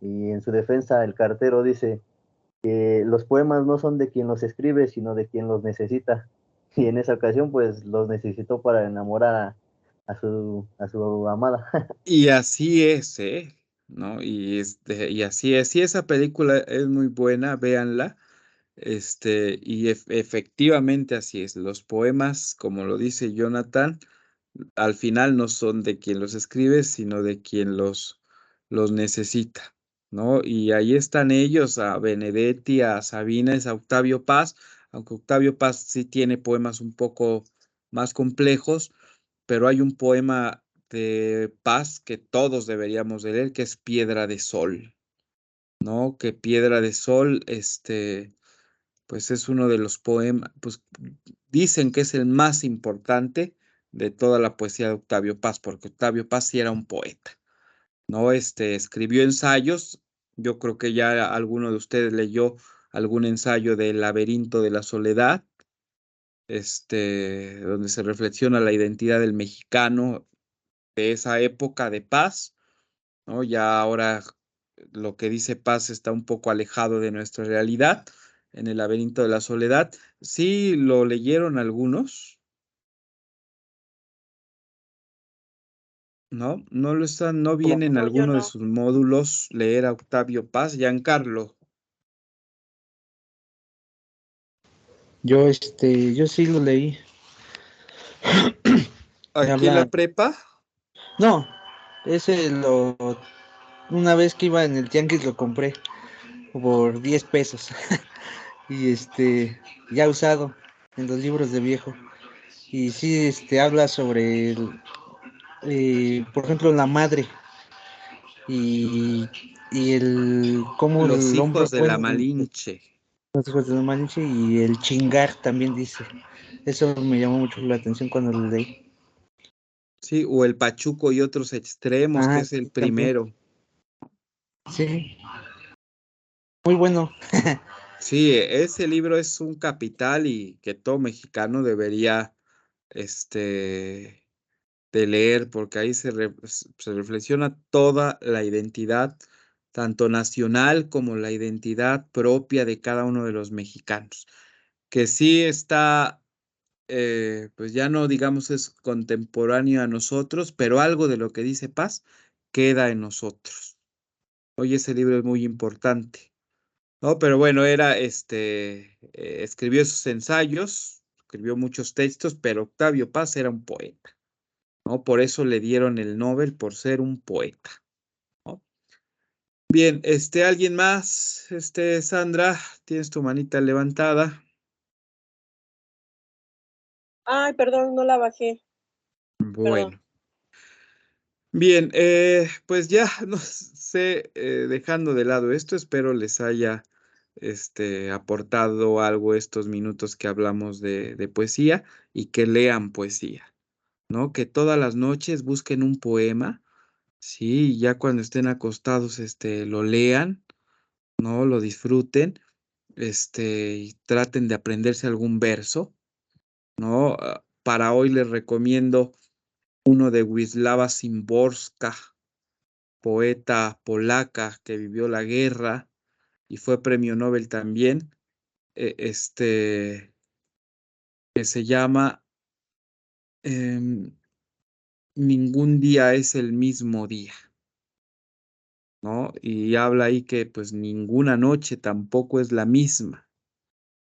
y en su defensa el cartero dice que los poemas no son de quien los escribe, sino de quien los necesita. Y en esa ocasión, pues los necesitó para enamorar a su amada. y así es, ¿eh? ¿No? Y así es. Sí, esa película es muy buena, véanla. Y efectivamente así es. Los poemas, como lo dice Jonathan, al final no son de quien los escribe, sino de quien los necesita, ¿no? Y ahí están ellos, a Benedetti, a Sabines, a Octavio Paz, aunque Octavio Paz sí tiene poemas un poco más complejos, pero hay un poema de Paz que todos deberíamos de leer, que es Piedra de Sol, ¿no? Que Piedra de Sol, pues es uno de los poemas, pues dicen que es el más importante de toda la poesía de Octavio Paz, porque Octavio Paz sí era un poeta, ¿no? Escribió ensayos, yo creo que ya alguno de ustedes leyó algún ensayo del Laberinto de la Soledad, donde se reflexiona la identidad del mexicano de esa época de paz, ¿no? Ya ahora lo que dice Paz está un poco alejado de nuestra realidad en el Laberinto de la Soledad. Sí, lo leyeron algunos, ¿no? No viene en No, yo alguno de no. sus módulos leer a Octavio Paz, Giancarlo. Yo sí lo leí. Aquí en Habla, la prepa, no, una vez que iba en el tianguis lo compré por 10 pesos y ya usado en los libros de viejo. Y sí, habla sobre por ejemplo, la madre y, cómo los el hombre, hijos de la bueno, Malinche. los hijos de la Malinche y el chingar también dice. Eso me llamó mucho la atención cuando lo leí. Sí, o el Pachuco y otros extremos, que Ah, es el sí, también. primero. Sí, muy bueno. Sí, ese libro es un capital y que todo mexicano debería, de leer, porque ahí se reflexiona toda la identidad, tanto nacional como la identidad propia de cada uno de los mexicanos, que sí está, pues ya no digamos es contemporáneo a nosotros, pero algo de lo que dice Paz queda en nosotros. Oye, ese libro es muy importante, ¿no? Pero bueno, escribió esos ensayos, escribió muchos textos, pero Octavio Paz era un poeta, ¿no? Por eso le dieron el Nobel por ser un poeta, ¿no? Bien, ¿alguien más? Sandra, tienes tu manita levantada. Ay, perdón, no la bajé. Perdón. Bueno, bien, pues ya no sé, dejando de lado esto, espero les haya aportado algo estos minutos que hablamos de poesía y que lean poesía, ¿no? Que todas las noches busquen un poema, sí, y ya cuando estén acostados, lo lean, ¿no? Lo disfruten, y traten de aprenderse algún verso, ¿no? Para hoy les recomiendo uno de Wisława Szymborska, poeta polaca que vivió la guerra y fue premio Nobel también, que se llama Ningún día es el mismo día, ¿no? Y habla ahí que pues ninguna noche tampoco es la misma,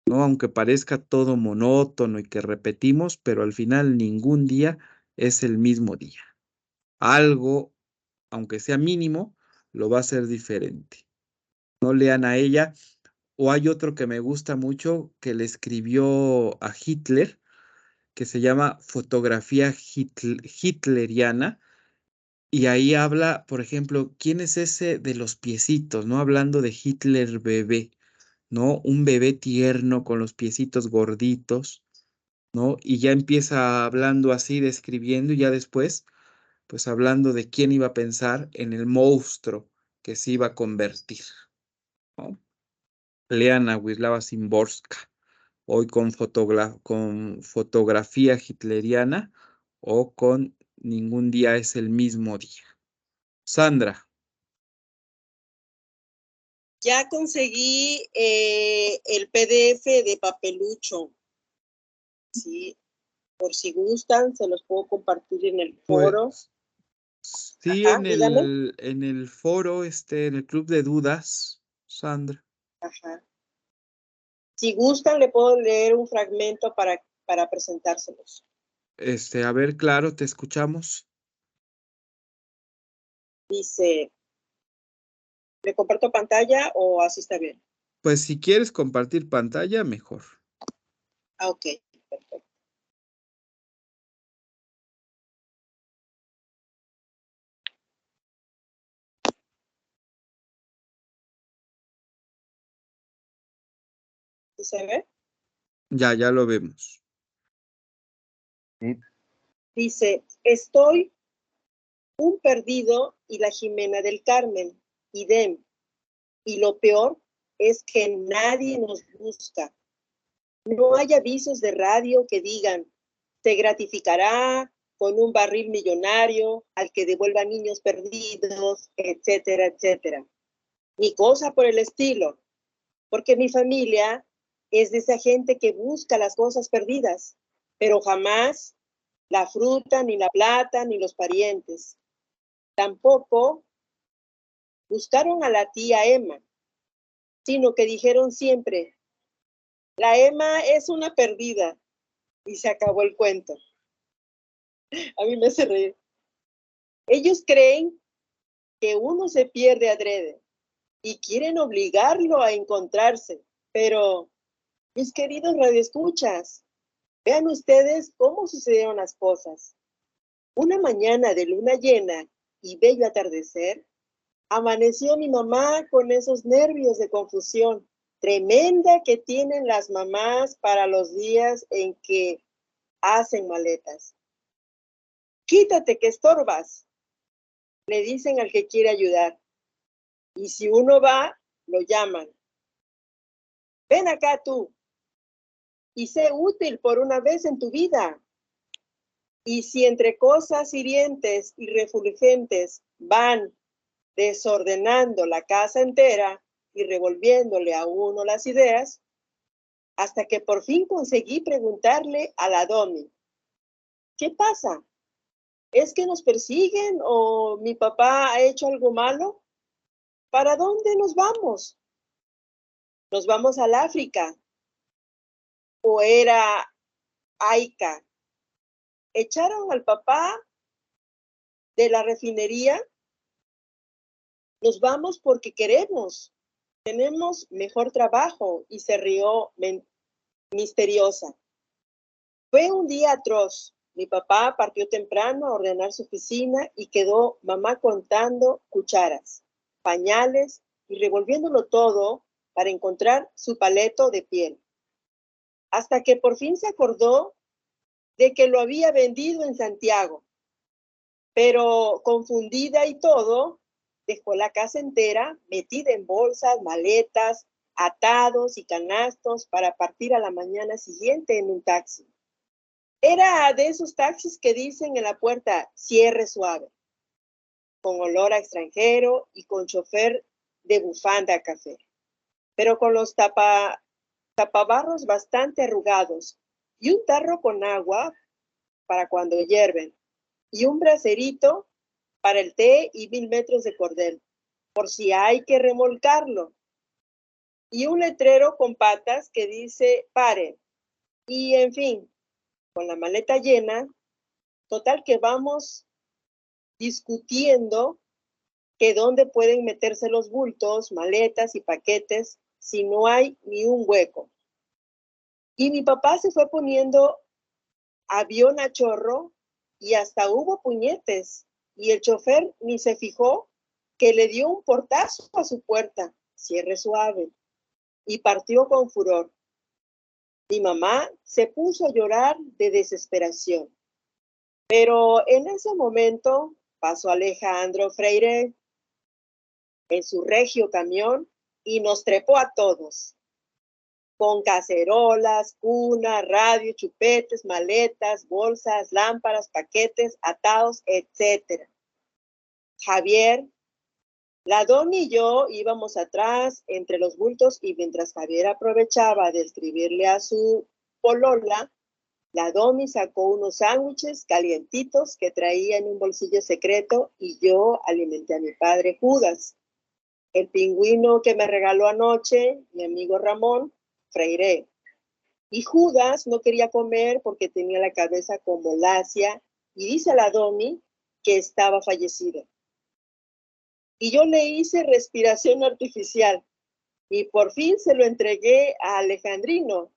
¿no? Aunque parezca todo monótono y que repetimos, pero al final ningún día es el mismo día. Algo, aunque sea mínimo, lo va a hacer diferente. No lean a ella. O hay otro que me gusta mucho que le escribió a Hitler, que se llama Fotografía Hitleriana. Y ahí habla, por ejemplo, ¿quién es ese de los piecitos? ¿No? Hablando de Hitler bebé, ¿no? Un bebé tierno con los piecitos gorditos, ¿no? Y ya empieza hablando así, describiendo, y ya después, pues hablando de quién iba a pensar en el monstruo que se iba a convertir, ¿no? Lean a Wisława Szymborska, hoy con fotografía hitleriana o con Ningún día es el mismo día. Sandra. Ya conseguí el PDF de Papelucho. Sí, por si gustan, se los puedo compartir en el foro. Pues sí, Ajá, dígame. en el foro, en el club de dudas, Sandra. Ajá. Si gustan, le puedo leer un fragmento para presentárselos. A ver, claro, te escuchamos. Dice, ¿le comparto pantalla o así está bien? Pues si quieres compartir pantalla, mejor. Ah, ok, perfecto. ¿Sí se ve? Ya lo vemos. Sí. Dice, estoy un perdido y la Jimena del Carmen, idem. Y lo peor es que nadie nos busca. No hay avisos de radio que digan, se gratificará con un barril millonario al que devuelva niños perdidos, etcétera, etcétera. Ni cosa por el estilo, porque mi familia es de esa gente que busca las cosas perdidas, pero jamás la fruta, ni la plata, ni los parientes. Tampoco buscaron a la tía Emma, sino que dijeron siempre, la Emma es una perdida, y se acabó el cuento. A mí me hace reír. Ellos creen que uno se pierde adrede y quieren obligarlo a encontrarse, pero, mis queridos radioescuchas, vean ustedes cómo sucedieron las cosas. Una mañana de luna llena y bello atardecer, amaneció mi mamá con esos nervios de confusión tremenda que tienen las mamás para los días en que hacen maletas. Quítate que estorbas, le dicen al que quiere ayudar. Y si uno va, lo llaman. Ven acá tú y sé útil por una vez en tu vida. Y si entre cosas hirientes y refulgentes van desordenando la casa entera y revolviéndole a uno las ideas, hasta que por fin conseguí preguntarle a la Domi, ¿qué pasa? ¿Es que nos persiguen o mi papá ha hecho algo malo? ¿Para dónde nos vamos? ¿Nos vamos al África? ¿O era Aica? ¿Echaron al papá de la refinería? Nos vamos porque queremos. Tenemos mejor trabajo. Y se rió misteriosa. Fue un día atroz. Mi papá partió temprano a ordenar su oficina y quedó mamá contando cucharas, pañales y revolviéndolo todo para encontrar su paleto de piel. Hasta que por fin se acordó de que lo había vendido en Santiago. Pero confundida y todo, dejó la casa entera metida en bolsas, maletas, atados y canastos para partir a la mañana siguiente en un taxi. Era de esos taxis que dicen en la puerta, cierre suave, con olor a extranjero y con chofer de bufanda a café, pero con los tapabarros bastante arrugados y un tarro con agua para cuando hierven y un bracerito para el té y 1000 metros de cordel, por si hay que remolcarlo. Y un letrero con patas que dice pare. Y en fin, con la maleta llena, Total que vamos discutiendo que dónde pueden meterse los bultos, maletas y paquetes si no hay ni un hueco. Y mi papá se fue poniendo avión a chorro y hasta hubo puñetes. Y el chofer ni se fijó que le dio un portazo a su puerta, cierre suave, y partió con furor. Mi mamá se puso a llorar de desesperación. Pero en ese momento pasó Alejandro Freire en su regio camión y nos trepó a todos, con cacerolas, cuna, radio, chupetes, maletas, bolsas, lámparas, paquetes, atados, etc. Javier, la Doni y yo íbamos atrás entre los bultos y mientras Javier aprovechaba de escribirle a su polola, la Domi sacó unos sándwiches calientitos que traía en un bolsillo secreto y yo alimenté a mi padre Judas. El pingüino que me regaló anoche mi amigo Ramón, Freire. Y Judas no quería comer porque tenía la cabeza como lacia y dice a la Domi que estaba fallecido. Y yo le hice respiración artificial y por fin se lo entregué a Alejandrino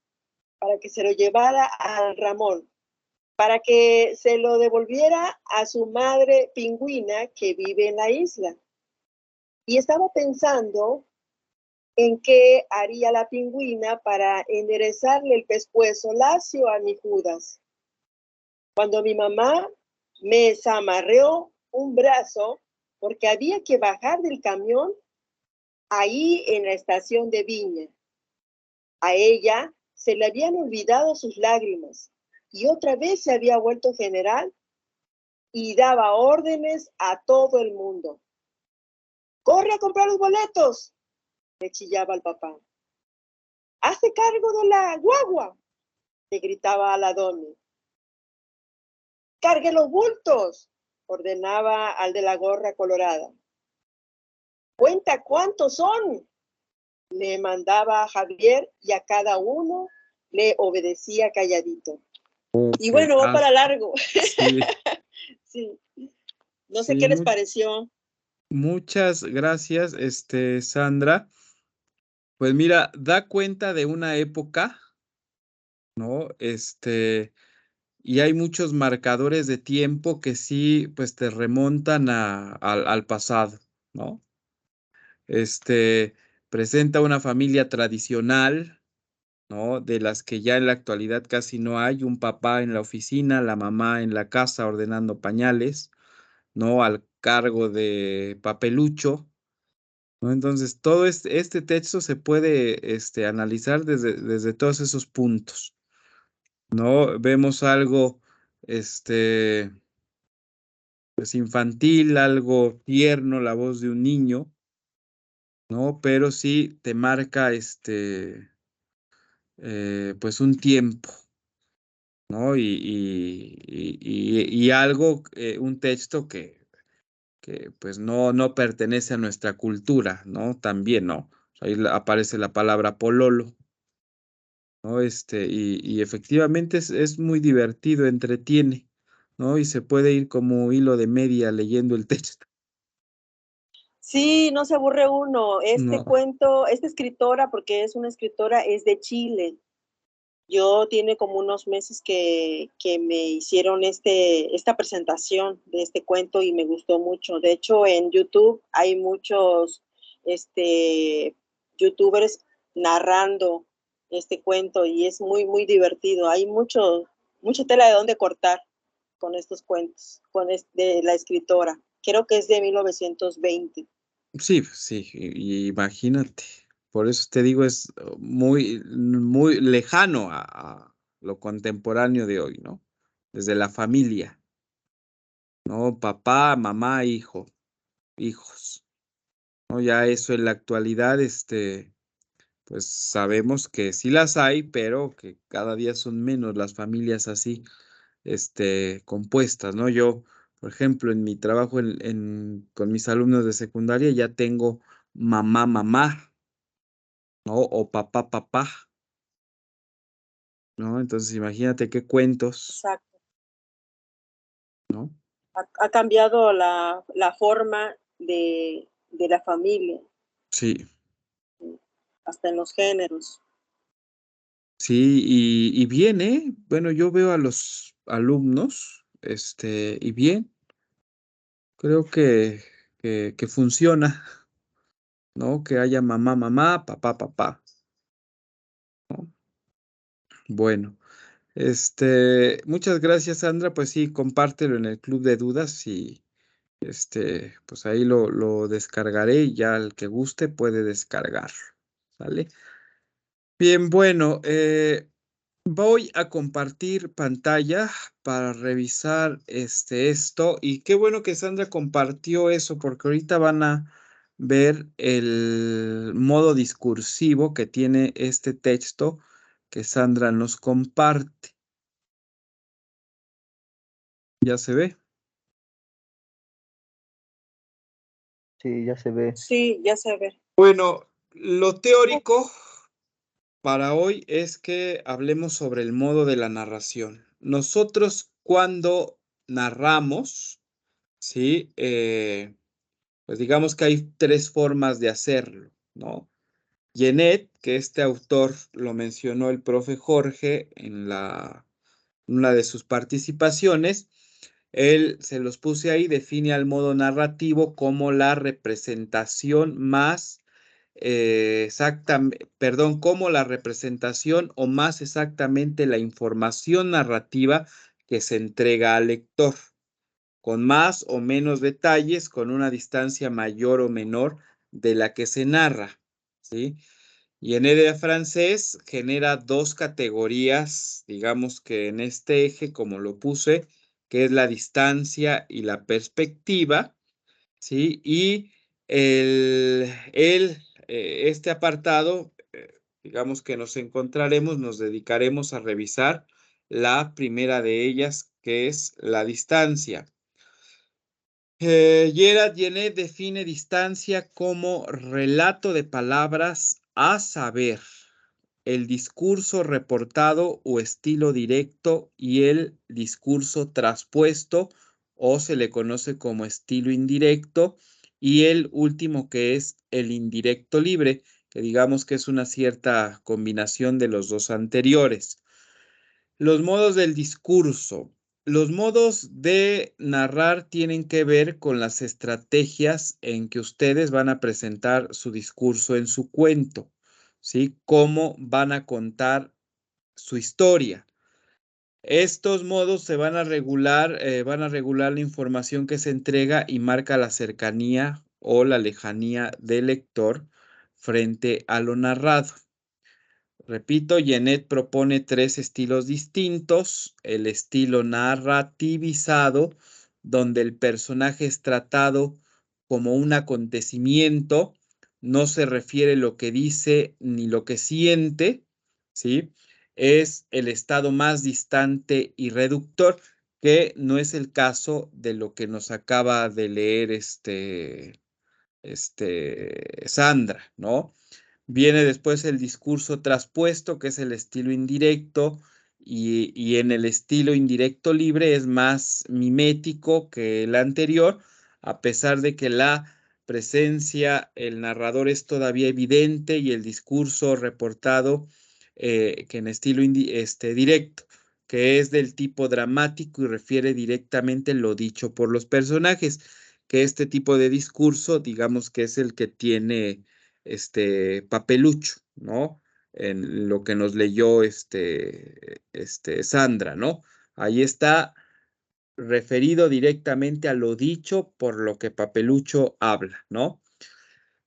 para que se lo llevara al Ramón, para que se lo devolviera a su madre pingüina que vive en la isla. Y estaba pensando en qué haría la pingüina para enderezarle el pescuezo lacio a mi Judas. Cuando mi mamá me zamarreó un brazo porque había que bajar del camión ahí en la estación de Viña. A ella se le habían olvidado sus lágrimas y otra vez se había vuelto general y daba órdenes a todo el mundo. ¡Corre a comprar los boletos!, le chillaba al papá. ¡Hazte cargo de la guagua!, le gritaba a la Doni. ¡Cargue los bultos!, ordenaba al de la gorra colorada. ¡Cuenta cuántos son!, le mandaba a Javier y a cada uno le obedecía calladito. Y bueno, va para largo. Sí. Sí. No sé Sí, qué les pareció. muchas gracias, Sandra. Pues mira, da cuenta de una época, ¿no? Y hay muchos marcadores de tiempo que sí, pues te remontan al pasado, ¿no? Presenta una familia tradicional, ¿no? De las que ya en la actualidad casi no hay, un papá en la oficina, la mamá en la casa ordenando pañales, ¿no? Al cargo de papelucho, ¿no? Entonces, todo este texto se puede analizar desde todos esos puntos, ¿no? Vemos algo, pues infantil, algo tierno, la voz de un niño, ¿no? Pero sí te marca, pues un tiempo, ¿no? Y algo, un texto que pues no pertenece a nuestra cultura, ¿no? También, ¿no? Ahí aparece la palabra pololo, ¿no? Y efectivamente es muy divertido, entretiene, ¿no? Y se puede ir como hilo de media leyendo el texto. Sí, no se aburre uno. Este No. cuento, esta escritora, porque es una escritora, es de Chile. Yo tiene como unos meses que me hicieron esta presentación de este cuento y me gustó mucho. De hecho, en YouTube hay muchos youtubers narrando este cuento y es muy, muy divertido. Hay mucha tela de dónde cortar con estos cuentos, de la escritora. Creo que es de 1920. Sí, pues sí, imagínate. Por eso te digo, es muy lejano a lo contemporáneo de hoy, ¿no? Desde la familia, ¿no? Papá, mamá, hijo, hijos, ¿no? Ya eso en la actualidad, pues sabemos que sí las hay, pero que cada día son menos las familias así, compuestas, ¿no? Yo, por ejemplo, en mi trabajo con mis alumnos de secundaria ya tengo mamá, mamá, ¿no? O papá, papá, ¿no? Entonces imagínate qué cuentos, Exacto. ¿no? Ha cambiado la forma de la familia, Sí, hasta en los géneros. sí, y bien, ¿eh? Bueno, yo veo a los alumnos, y bien, creo que funciona, ¿no? Que haya mamá, mamá, papá, papá, ¿no? Bueno, muchas gracias, Sandra. Pues sí, compártelo en el club de dudas y pues ahí lo descargaré y ya el que guste puede descargar. ¿Sale? Bien, bueno, voy a compartir pantalla para revisar esto. Y qué bueno que Sandra compartió eso, porque ahorita van a ver el modo discursivo que tiene este texto que Sandra nos comparte. ¿Ya se ve? Sí, ya se ve. Sí, ya se ve. Bueno, lo teórico para hoy es que hablemos sobre el modo de la narración. Nosotros cuando narramos, ¿sí? Pues digamos que hay tres formas de hacerlo, ¿no? Genet, que este autor lo mencionó el profe Jorge en una de sus participaciones, él se los puse ahí, define al modo narrativo como la representación más como la representación o más exactamente la información narrativa que se entrega al lector, con más o menos detalles, con una distancia mayor o menor de la que se narra, ¿sí? Y en el francés genera dos categorías, digamos que en este eje, como lo puse, que es la distancia y la perspectiva, ¿sí? Y este apartado, digamos que nos dedicaremos a revisar la primera de ellas, que es la distancia. Gerard Genet define distancia como relato de palabras, a saber, el discurso reportado o estilo directo y el discurso traspuesto, o se le conoce como estilo indirecto, y el último que es el indirecto libre, que digamos que es una cierta combinación de los dos anteriores. Los modos del discurso. Los modos de narrar tienen que ver con las estrategias en que ustedes van a presentar su discurso en su cuento, ¿sí? Cómo van a contar su historia. Estos modos se van a regular la información que se entrega y marca la cercanía o la lejanía del lector frente a lo narrado. Repito, Genet propone tres estilos distintos: el estilo narrativizado, donde el personaje es tratado como un acontecimiento, no se refiere lo que dice ni lo que siente, ¿sí? Es el estado más distante y reductor, que no es el caso de lo que nos acaba de leer Sandra, ¿no? Viene después el discurso traspuesto, que es el estilo indirecto, y en el estilo indirecto libre es más mimético que el anterior, a pesar de que la presencia, el narrador es todavía evidente y el discurso reportado, que en estilo directo, que es del tipo dramático y refiere directamente lo dicho por los personajes, que este tipo de discurso, digamos que es el que tiene papelucho, ¿no? En lo que nos leyó Sandra, ¿no? Ahí está referido directamente a lo dicho por lo que Papelucho habla, ¿no?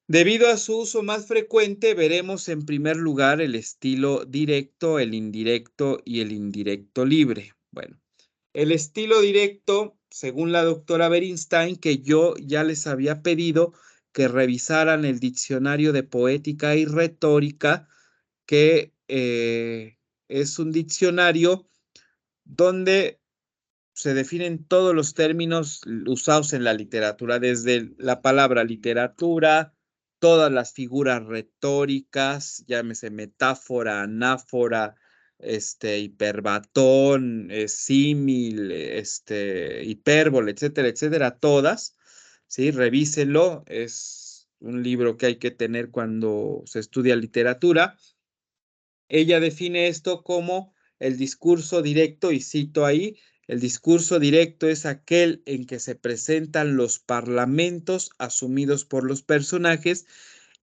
Debido a su uso más frecuente, veremos en primer lugar el estilo directo, el indirecto y el indirecto libre. Bueno, el estilo directo, según la doctora Berinstein, que yo ya les había pedido que revisaran el diccionario de poética y retórica, que es un diccionario donde se definen todos los términos usados en la literatura, desde la palabra literatura, todas las figuras retóricas, llámese metáfora, anáfora, hiperbatón, símil, hipérbole, etcétera, etcétera, todas, ¿sí? Revísenlo, es un libro que hay que tener cuando se estudia literatura. Ella define esto como el discurso directo, y cito ahí, el discurso directo es aquel en que se presentan los parlamentos asumidos por los personajes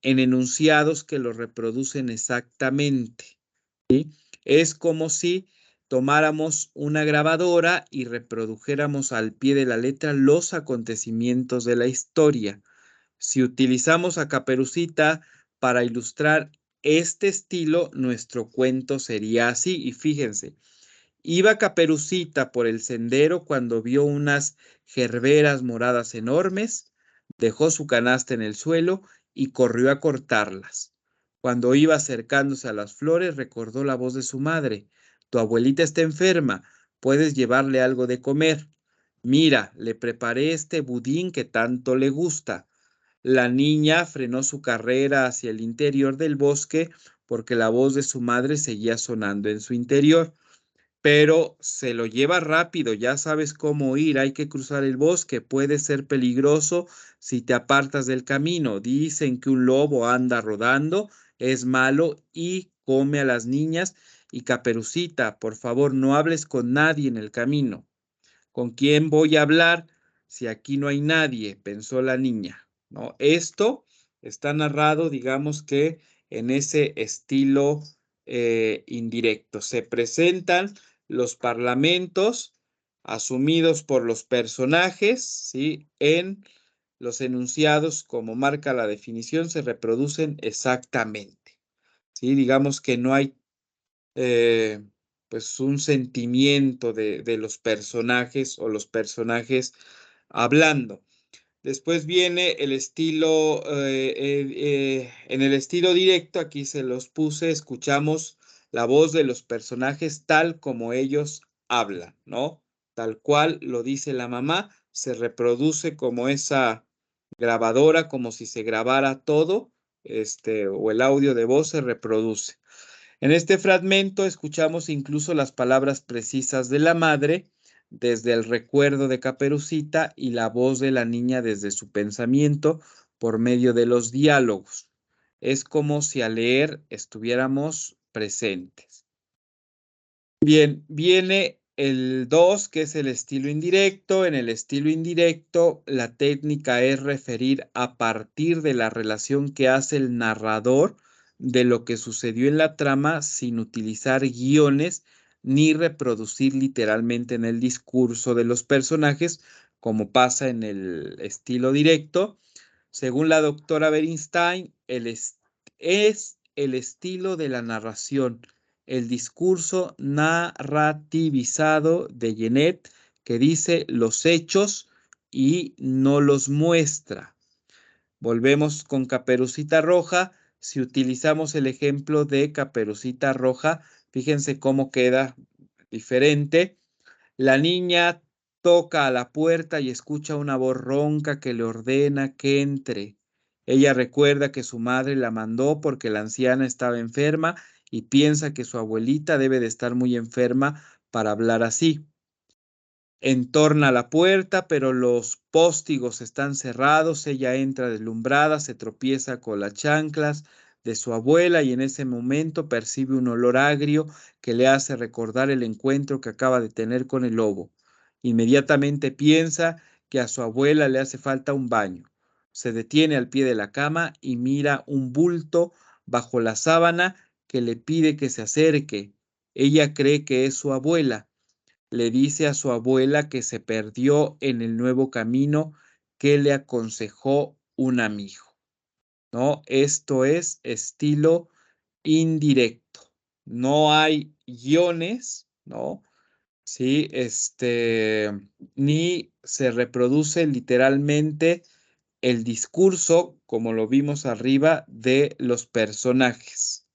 en enunciados que los reproducen exactamente, ¿sí? Es como si tomáramos una grabadora y reprodujéramos al pie de la letra los acontecimientos de la historia. Si utilizamos a Caperucita para ilustrar este estilo, nuestro cuento sería así. Y fíjense, iba Caperucita por el sendero cuando vio unas gerberas moradas enormes, dejó su canasta en el suelo y corrió a cortarlas. Cuando iba acercándose a las flores, recordó la voz de su madre. Tu abuelita está enferma, puedes llevarle algo de comer. Mira, le preparé este budín que tanto le gusta. La niña frenó su carrera hacia el interior del bosque porque la voz de su madre seguía sonando en su interior. Pero se lo lleva rápido, ya sabes cómo ir, hay que cruzar el bosque, puede ser peligroso si te apartas del camino. Dicen que un lobo anda rodando, es malo y come a las niñas. Y Caperucita, por favor, no hables con nadie en el camino. ¿Con quién voy a hablar si aquí no hay nadie?, pensó la niña, ¿no? Esto está narrado, digamos que en ese estilo indirecto. Se presentan los parlamentos asumidos por los personajes, ¿sí? En los enunciados, como marca la definición, se reproducen exactamente, ¿sí? Digamos que no hay eh, pues un sentimiento de los personajes o los personajes hablando. Después viene el estilo, en el estilo directo, aquí se los puse, escuchamos la voz de los personajes tal como ellos hablan, ¿no? Tal cual lo dice la mamá, se reproduce como esa grabadora, como si se grabara todo, o el audio de voz se reproduce. En este fragmento escuchamos incluso las palabras precisas de la madre desde el recuerdo de Caperucita y la voz de la niña desde su pensamiento por medio de los diálogos. Es como si al leer estuviéramos presentes. Bien, viene el 2, que es el estilo indirecto. En el estilo indirecto, la técnica es referir a partir de la relación que hace el narrador de lo que sucedió en la trama sin utilizar guiones ni reproducir literalmente en el discurso de los personajes, como pasa en el estilo directo. Según la doctora Bernstein, es el estilo de la narración, el discurso narrativizado de Genet, que dice los hechos y no los muestra. Volvemos con Caperucita Roja. Si utilizamos el ejemplo de Caperucita Roja, fíjense cómo queda diferente. La niña toca a la puerta y escucha una voz ronca que le ordena que entre. Ella recuerda que su madre la mandó porque la anciana estaba enferma y piensa que su abuelita debe de estar muy enferma para hablar así. Entorna la puerta, pero los póstigos están cerrados. Ella entra deslumbrada, se tropieza con las chanclas de su abuela y en ese momento percibe un olor agrio que le hace recordar el encuentro que acaba de tener con el lobo. Inmediatamente piensa que a su abuela le hace falta un baño. Se detiene al pie de la cama y mira un bulto bajo la sábana que le pide que se acerque. Ella cree que es su abuela. Le dice a su abuela que se perdió en el nuevo camino que le aconsejó un amigo, ¿no? Esto es estilo indirecto. No hay guiones, ¿no? Sí, ni se reproduce literalmente el discurso, como lo vimos arriba, de los personajes.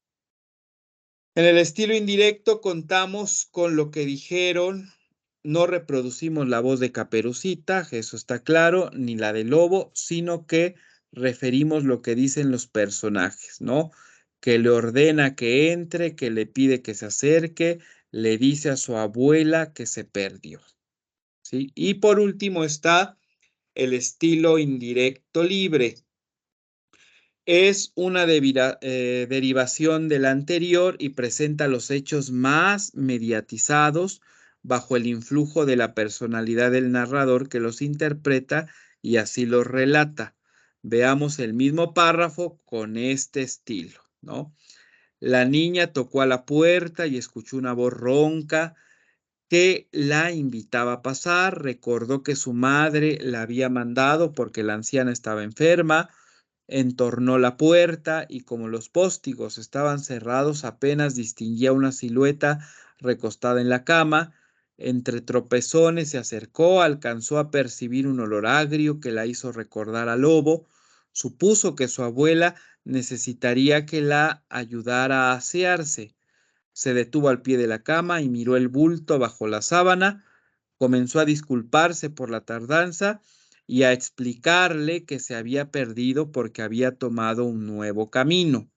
En el estilo indirecto contamos con lo que dijeron, no reproducimos la voz de Caperucita, eso está claro, ni la de Lobo, sino que referimos lo que dicen los personajes, ¿no? que le ordena que entre, que le pide que se acerque, le dice a su abuela que se perdió, ¿sí? Y por último está el estilo indirecto libre. Es una derivación del anterior y presenta los hechos más mediatizados bajo el influjo de la personalidad del narrador que los interpreta y así los relata. Veamos el mismo párrafo con este estilo, ¿no? La niña tocó a la puerta y escuchó una voz ronca que la invitaba a pasar. Recordó que su madre la había mandado porque la anciana estaba enferma. Entornó la puerta y como los póstigos estaban cerrados, apenas distinguía una silueta recostada en la cama. Entre tropezones se acercó, alcanzó a percibir un olor agrio que la hizo recordar al lobo. Supuso que su abuela necesitaría que la ayudara a asearse. Se detuvo al pie de la cama y miró el bulto bajo la sábana. Comenzó a disculparse por la tardanza y a explicarle que se había perdido porque había tomado un nuevo camino.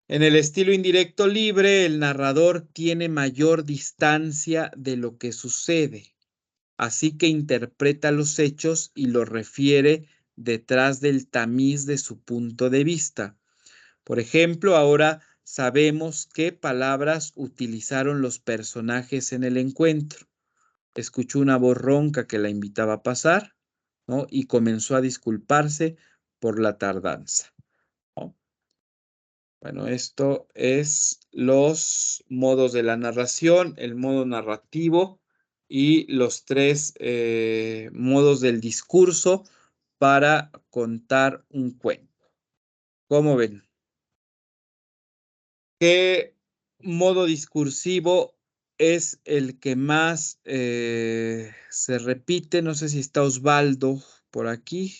En el estilo indirecto libre, el narrador tiene mayor distancia de lo que sucede, así que interpreta los hechos y los refiere detrás del tamiz de su punto de vista. Por ejemplo, ahora sabemos qué palabras utilizaron los personajes en el encuentro. Escuchó una voz ronca que la invitaba a pasar, ¿no? Y comenzó a disculparse por la tardanza, ¿no? Bueno, esto es los modos de la narración, el modo narrativo y los tres modos del discurso para contar un cuento. ¿Cómo ven? ¿Qué modo discursivo es el que más se repite? No sé si está Osvaldo por aquí,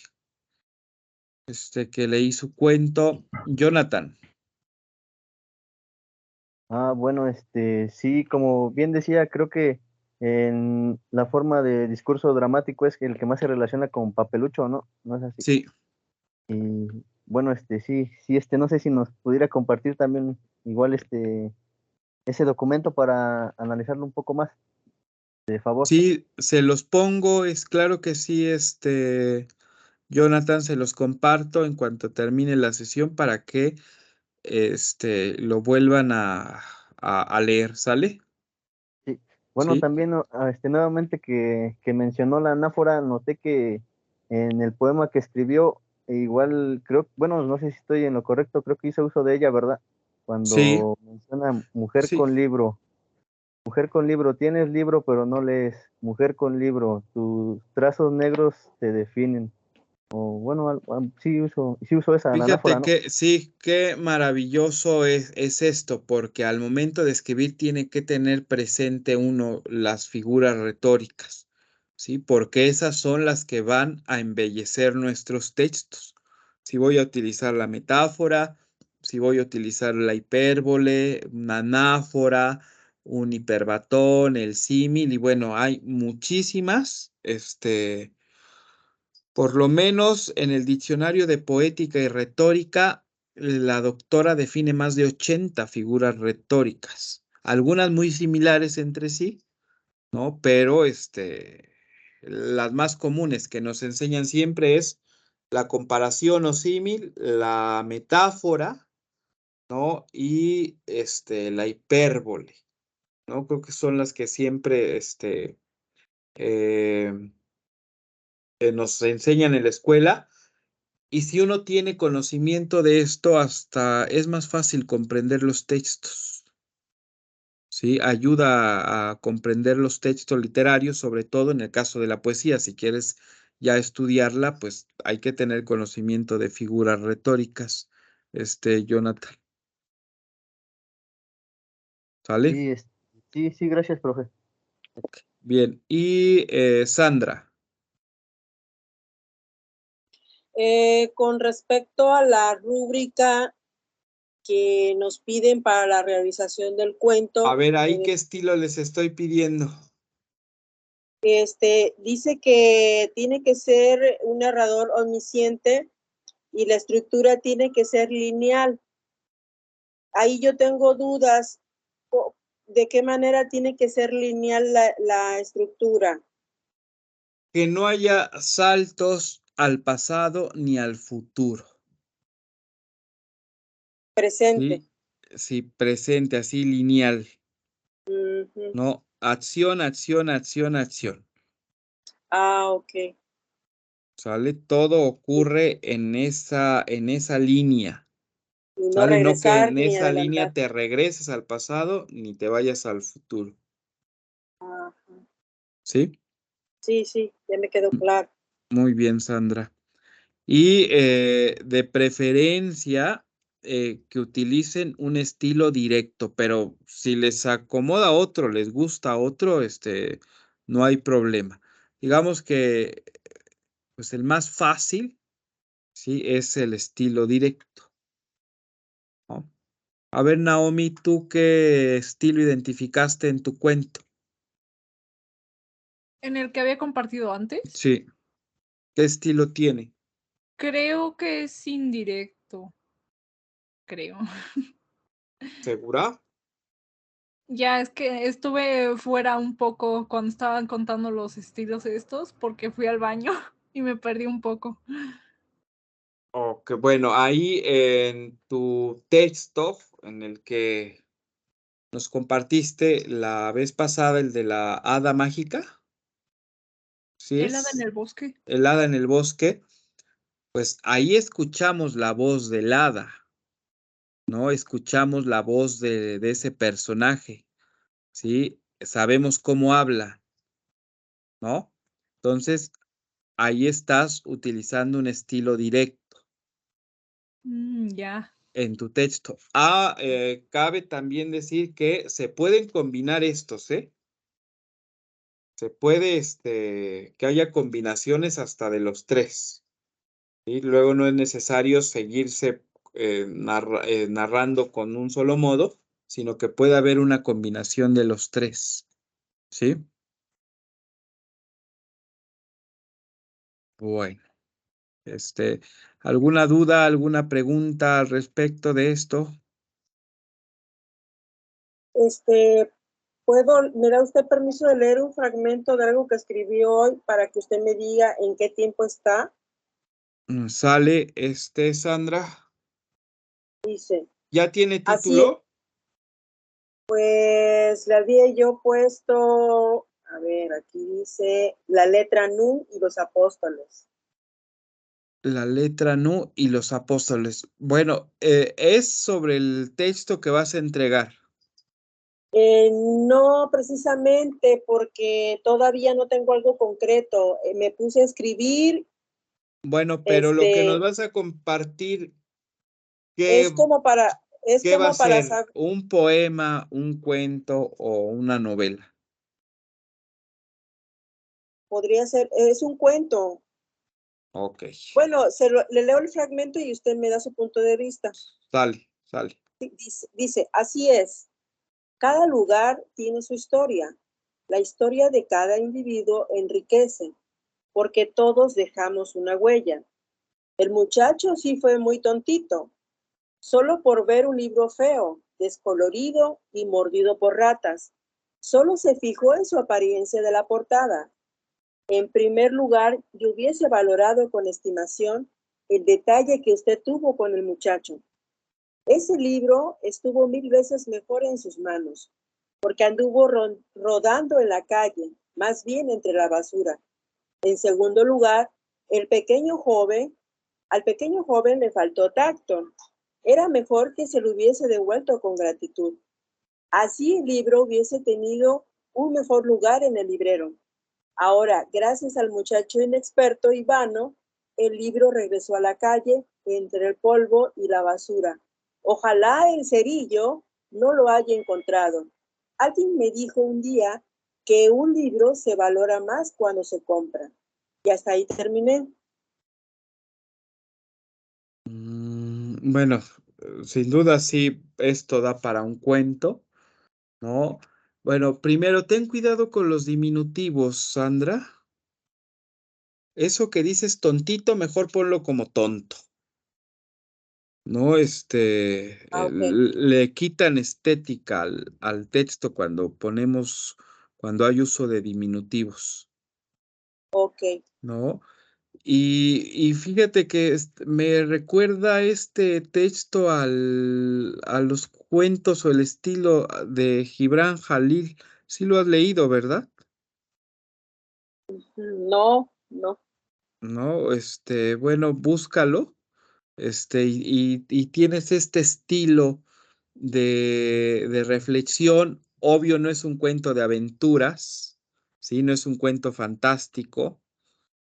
que leí su cuento. Jonathan. Bueno, sí, como bien decía, creo que en la forma de discurso dramático es el que más se relaciona con Papelucho, ¿no? ¿No es así? Sí, Y bueno, sí, sí, no sé si nos pudiera compartir también igual ese documento para analizarlo un poco más, de favor. sí, se los pongo, es claro que sí, Jonathan, se los comparto en cuanto termine la sesión para que lo vuelvan a leer, ¿sale? Sí. Bueno, Sí, también nuevamente que mencionó la anáfora, noté que en el poema que escribió, igual creo, bueno, no sé si estoy en lo correcto, creo que hizo uso de ella, ¿verdad? sí, Cuando menciona sí. mujer con libro, tienes libro pero no lees, mujer con libro, tus trazos negros te definen. O bueno, sí uso esa anáfora, Fíjate ¿no? que sí, qué maravilloso es esto, porque al momento de escribir tiene que tener presente uno las figuras retóricas, ¿sí? Porque esas son las que van a embellecer nuestros textos. Si voy a utilizar la metáfora, si voy a utilizar la hipérbole, una anáfora, un hiperbatón, el símil, y bueno, hay muchísimas, por lo menos en el diccionario de poética y retórica, la doctora define más de 80 figuras retóricas, algunas muy similares entre sí, ¿no? Pero las más comunes que nos enseñan siempre es la comparación o símil, la metáfora, ¿no? Y la hipérbole, ¿no? Creo que son las que siempre eh, nos enseñan en la escuela. Y si uno tiene conocimiento de esto, hasta es más fácil comprender los textos, ¿sí? Ayuda a comprender los textos literarios, sobre todo en el caso de la poesía. Si quieres ya estudiarla, pues hay que tener conocimiento de figuras retóricas, Jonathan. ¿Sale? Sí, sí, sí, gracias, profe. Ok. Bien. Y Sandra. Con respecto a la rúbrica que nos piden para la realización del A cuento, ver, ahí qué estilo les estoy pidiendo. dice que tiene que ser un narrador omnisciente y la estructura tiene que ser lineal. ahí yo tengo dudas. ¿De qué manera tiene que ser lineal la estructura? Que no haya saltos al pasado ni al futuro. Presente. ¿Sí? Sí, presente, así lineal. Ujú. No, acción, acción, acción, acción. Ah, ok. ¿Sale? Todo ocurre en esa línea. Y no ¿Sale? No que regresar en ni esa línea adelantar. te regreses al pasado ni te vayas al futuro. Ajá. ¿Sí? Sí, sí, ya me quedó claro. Muy bien, Sandra. Y de preferencia que utilicen un estilo directo, pero si les acomoda otro, les gusta otro, no hay problema. Digamos que pues el más fácil, sí, es el estilo directo, ¿no? A ver, Naomi, ¿tú qué estilo identificaste en tu cuento? En el que había compartido antes, Sí, ¿qué estilo tiene? creo que es indirecto. Creo. ¿Segura? Ya es que estuve fuera un poco cuando estaban contando los estilos estos, porque fui al baño y me perdí un poco. Ok, bueno, ahí en tu texto, en el que nos compartiste la vez pasada, el de la hada mágica, ¿sí El hada en es? el bosque. El hada en el bosque, pues ahí escuchamos la voz del hada, ¿no? Escuchamos la voz de ese personaje, ¿sí? Sabemos cómo habla, ¿no? Entonces, ahí estás utilizando un estilo directo Ya. en tu texto. Cabe también decir que se pueden combinar estos, ¿eh? Se puede, que haya combinaciones hasta de los tres. ¿Sí? Luego no es necesario seguirse narrando con un solo modo, sino que puede haber una combinación de los tres. ¿Sí? Bueno, ¿alguna duda, alguna pregunta al respecto de esto? ¿Me da usted permiso de leer un fragmento de algo que escribí hoy para que usted me diga en qué tiempo está? Sale, Sandra. Dice, ¿Ya tiene así es, título? pues le había yo puesto, a ver, aquí dice la letra Nu y los apóstoles. La letra Nu y los apóstoles. Bueno, es sobre el texto que vas a entregar. No precisamente porque todavía no tengo algo concreto. Me puse a escribir, Bueno, pero lo que nos vas a compartir, ¿qué, es como para, es qué va a como para ser? saber, ¿Un poema, un cuento o una novela? podría ser, es un cuento. Ok, Bueno, le leo el fragmento y usted me da su punto de vista. sale, sale. Dice, así es, cada lugar tiene su historia. La historia de cada individuo enriquece, porque todos dejamos una huella. El muchacho sí fue muy tontito, solo por ver un libro feo, descolorido y mordido por ratas. Solo se fijó en su apariencia de la portada. En primer lugar, yo hubiese valorado con estimación el detalle que usted tuvo con el muchacho. Ese libro estuvo 1000 veces mejor en sus manos, porque anduvo rodando en la calle, más bien entre la basura. En segundo lugar, el pequeño joven, al pequeño joven le faltó tacto. Era mejor que se lo hubiese devuelto con gratitud. Así el libro hubiese tenido un mejor lugar en el librero. Ahora, gracias al muchacho inexperto y vano, el libro regresó a la calle entre el polvo y la basura. Ojalá el cerillo no lo haya encontrado. Alguien me dijo un día que un libro se valora más cuando se compra. Y hasta ahí terminé. Bueno, sin duda sí, esto da para un cuento, ¿no? Bueno, primero, ten cuidado con los diminutivos, Sandra. Eso que dices tontito, mejor ponlo como tonto. ¿no? Ah, ok, Le quitan estética al texto cuando hay uso de diminutivos, ok. ¿no? Y fíjate que me recuerda este texto a los cuentos o el estilo de Gibran Jalil. Sí lo has leído, ¿verdad? No, no. ¿No? Bueno, búscalo. Y tienes este estilo de reflexión. Obvio, no es un cuento de aventuras, ¿sí? No es un cuento fantástico,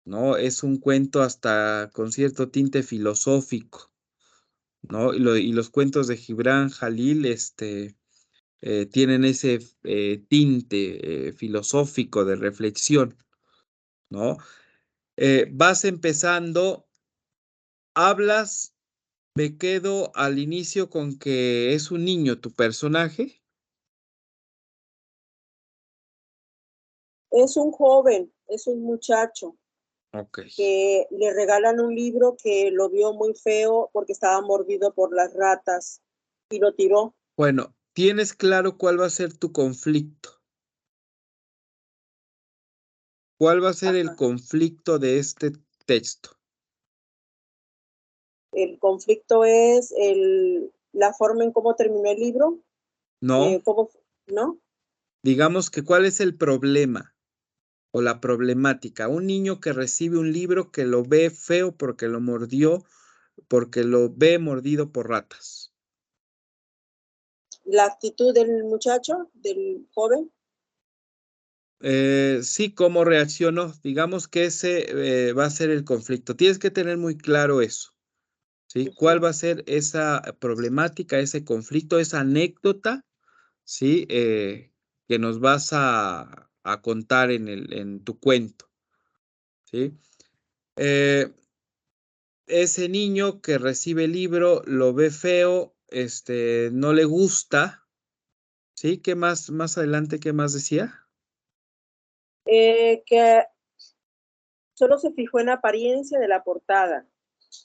¿no? Es un cuento hasta con cierto tinte filosófico, ¿no? Y los cuentos de Gibran Jalil, tienen ese tinte filosófico de reflexión, ¿no? Vas empezando, hablas. Me quedo al inicio con que es un niño tu personaje. Es un joven, es un muchacho Ok. que le regalan un libro que lo vio muy feo porque estaba mordido por las ratas y lo tiró. Bueno, ¿tienes claro cuál va a ser tu conflicto? ¿Cuál va a ser el Ajá. conflicto de este texto? El conflicto es la forma en cómo terminó el libro, No, cómo, ¿no? digamos que cuál es el problema o la problemática. Un niño que recibe un libro que lo ve feo porque lo mordió, porque lo ve mordido por ratas. La actitud del muchacho, del joven. Sí, cómo reaccionó. Digamos que ese va a ser el conflicto. Tienes que tener muy claro eso. ¿Sí? ¿Cuál Ujú. va a ser esa problemática, ese conflicto, esa anécdota, ¿sí? Que nos vas a contar en tu cuento, ¿sí? Eh, Ese niño que recibe el libro lo ve feo, no le gusta, ¿sí? ¿Qué más adelante, qué más decía? Que solo se fijó en la apariencia de la portada.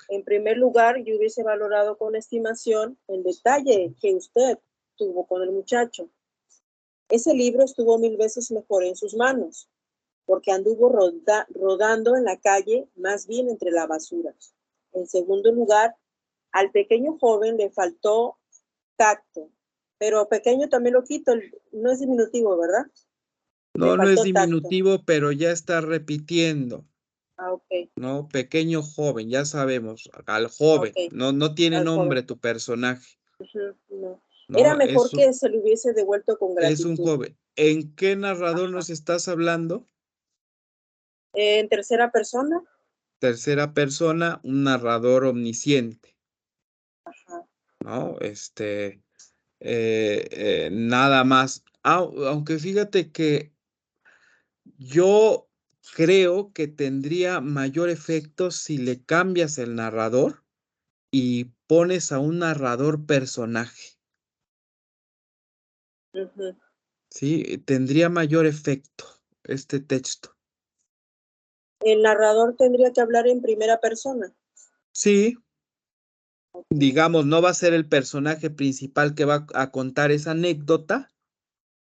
En primer lugar, yo hubiese valorado con estimación el detalle que usted tuvo con el muchacho. Ese libro estuvo 1000 veces mejor en sus manos, porque anduvo rodando en la calle, más bien entre la basura. En segundo lugar, al pequeño joven le faltó tacto, pero pequeño también lo quito, no es diminutivo, ¿verdad? Le No, no es faltó tacto. diminutivo, pero ya está repitiendo, Ah, ok, ¿no? Pequeño joven, ya sabemos, al ok, joven, no tiene al joven. nombre tu personaje, Ujú, no. Era ¿no? mejor que se le hubiese devuelto con Es un gratitud. joven. ¿En qué narrador Ajá. nos estás hablando? En tercera persona. Tercera persona, un narrador omnisciente, Ajá. ¿no? Nada más. Aunque fíjate que yo creo que tendría mayor efecto si le cambias el narrador y pones a un narrador personaje, Ujú. ¿sí? Tendría mayor efecto este texto. El narrador tendría que hablar en primera persona. Sí, Ok. digamos, no va a ser el personaje principal que va a contar esa anécdota,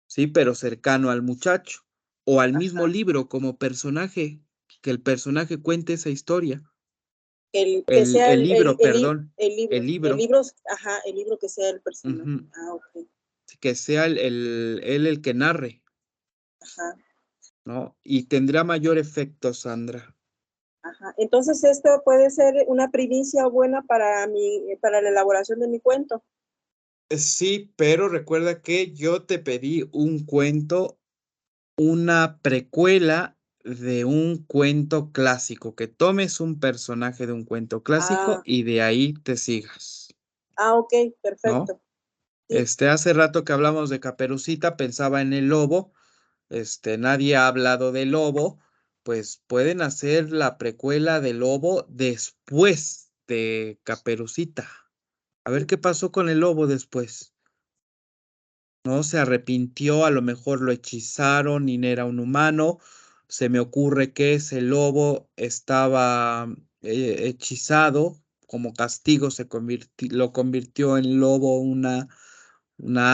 sí, pero cercano al muchacho o al mismo Ajá. libro como personaje, que el personaje cuente esa historia. Que sea El libro, perdón, el el libro. El libro, libro, ajá, el libro que sea el personaje. ujú, Ah, ok. que sea él el que narre, Ajá. ¿no? Y tendrá mayor efecto, Sandra. Ajá. Entonces, esto puede ser una primicia buena para la elaboración de mi cuento. Sí, pero recuerda que yo te pedí un cuento, una precuela de un cuento clásico, que tomes un personaje de un cuento clásico Ah, y de ahí te sigas, ok, ¿no? perfecto. Sí. Hace rato que hablamos de Caperucita, pensaba en el lobo, nadie ha hablado del lobo, pues pueden hacer la precuela del lobo después de Caperucita. A ver qué pasó con el lobo después. ¿No? Se arrepintió, a lo mejor lo hechizaron y no era un humano. Se me ocurre que ese lobo estaba hechizado como castigo lo convirtió en lobo una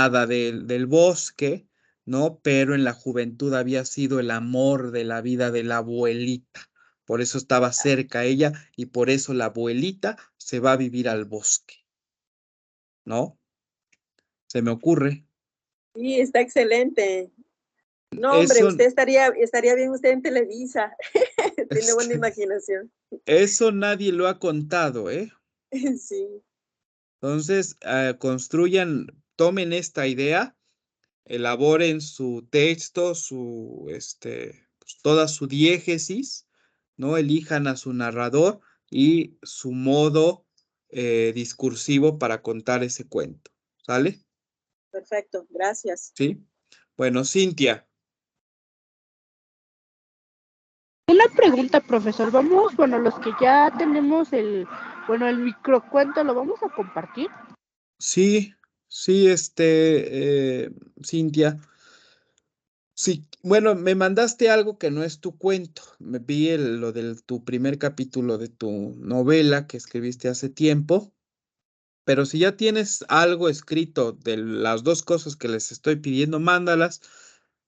hada del bosque, ¿no? Pero en la juventud había sido el amor de la vida de la abuelita. Por eso estaba cerca a ella y por eso la abuelita se va a vivir al bosque, ¿no? Se me ocurre. Sí, está excelente. No, hombre, Eso, usted estaría bien usted en Televisa. Tiene buena este, imaginación. eso nadie lo ha contado, ¿eh? Sí, Entonces, tomen esta idea, elaboren su texto, pues, toda su diégesis, ¿no? Elijan a su narrador y su modo discursivo para contar ese cuento. ¿Sale? perfecto, gracias. ¿Sí? Bueno, Cintia, Una pregunta, profesor. Vamos, bueno, los que ya tenemos el microcuento, ¿lo vamos a compartir? sí, sí, Cintia. Sí, bueno, me mandaste algo que no es tu cuento. Me vi lo de tu primer capítulo de tu novela que escribiste hace tiempo, pero si ya tienes algo escrito de las dos cosas que les estoy pidiendo, mándalas.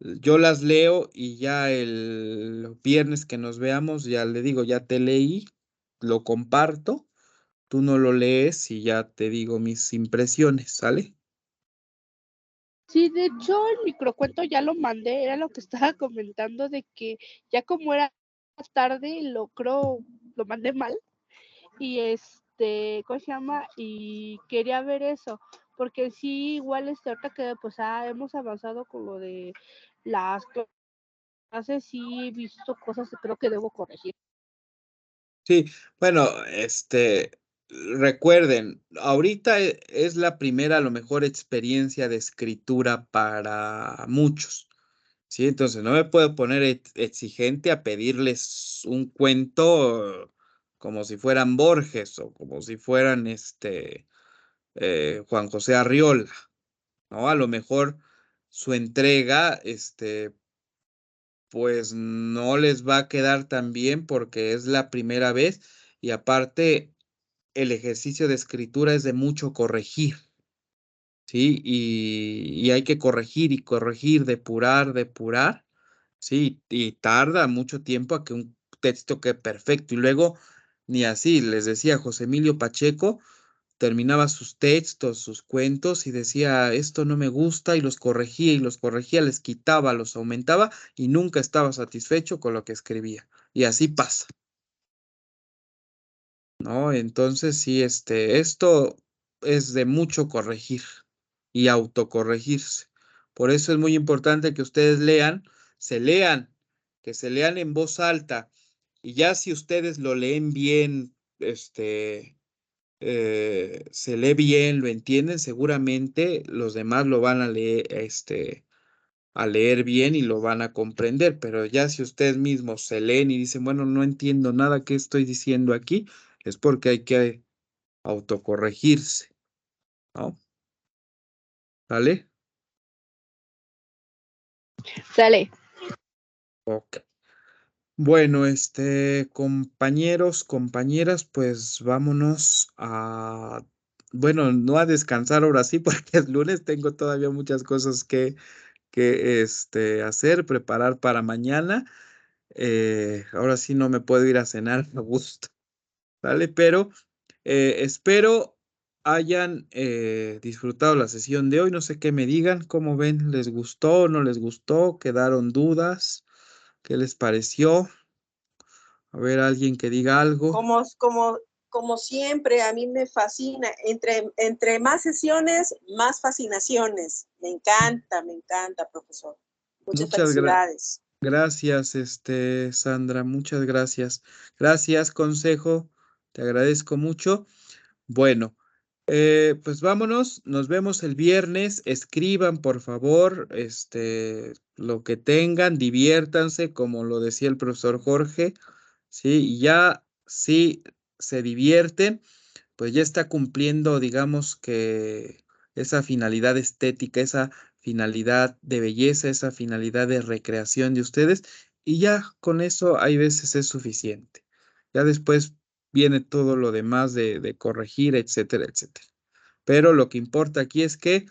Yo las leo y ya el viernes que nos veamos, ya le digo, ya te leí, lo comparto, tú no lo lees y ya te digo mis impresiones, ¿sale? Sí, de hecho, el microcuento ya lo mandé, era lo que estaba comentando de que ya como era tarde, lo mandé mal y ¿cómo se llama? Y quería ver eso, porque sí, igual ahorita que pues hemos avanzado con lo de las clases, sí he visto cosas que creo que debo corregir. Sí, bueno, recuerden, ahorita es la primera, a lo mejor, experiencia de escritura para muchos, ¿sí? Entonces no me puedo poner exigente a pedirles un cuento como si fueran Borges o como si fueran Juan José Arriola, ¿no? A lo mejor su entrega, pues no les va a quedar tan bien porque es la primera vez y aparte el ejercicio de escritura es de mucho corregir, ¿sí? Y hay que corregir y corregir, depurar, ¿sí? Y tarda mucho tiempo a que un texto quede perfecto. Y luego, ni así, les decía José Emilio Pacheco, terminaba sus textos, sus cuentos y decía, esto no me gusta y los corregía, les quitaba, los aumentaba y nunca estaba satisfecho con lo que escribía. Y así pasa, ¿no? Entonces, sí, esto es de mucho corregir y autocorregirse. Por eso es muy importante que ustedes se lean, que se lean en voz alta. Y ya si ustedes lo leen bien, se lee bien, lo entienden, seguramente los demás lo van a leer bien y lo van a comprender, pero ya si ustedes mismos se leen y dicen, bueno, no entiendo nada que estoy diciendo aquí, es porque hay que autocorregirse, ¿no? ¿Vale? Sale. Ok. Bueno, compañeros, compañeras, pues vámonos bueno, no a descansar ahora sí, porque es lunes, tengo todavía muchas cosas que hacer, preparar para mañana. Ahora sí no me puedo ir a cenar a gusto, ¿vale? Pero espero hayan disfrutado la sesión de hoy. No sé qué me digan, cómo ven, ¿les gustó, no les gustó? ¿Quedaron dudas? ¿Qué les pareció? A ver, alguien que diga algo. Como siempre, a mí me fascina. Entre más sesiones, más fascinaciones. Me encanta, profesor. Muchas Muchas felicidades. gracias, Sandra, muchas gracias. Gracias, consejo, te agradezco mucho. Bueno, pues vámonos, nos vemos el viernes. Escriban, por favor, lo que tengan, diviértanse, como lo decía el profesor Jorge, ¿sí? Y ya, si se divierten, pues ya está cumpliendo, digamos que esa finalidad estética, esa finalidad de belleza, esa finalidad de recreación de ustedes, y ya con eso hay veces es suficiente. Ya después viene todo lo demás de corregir, etcétera, etcétera. Pero lo que importa aquí es que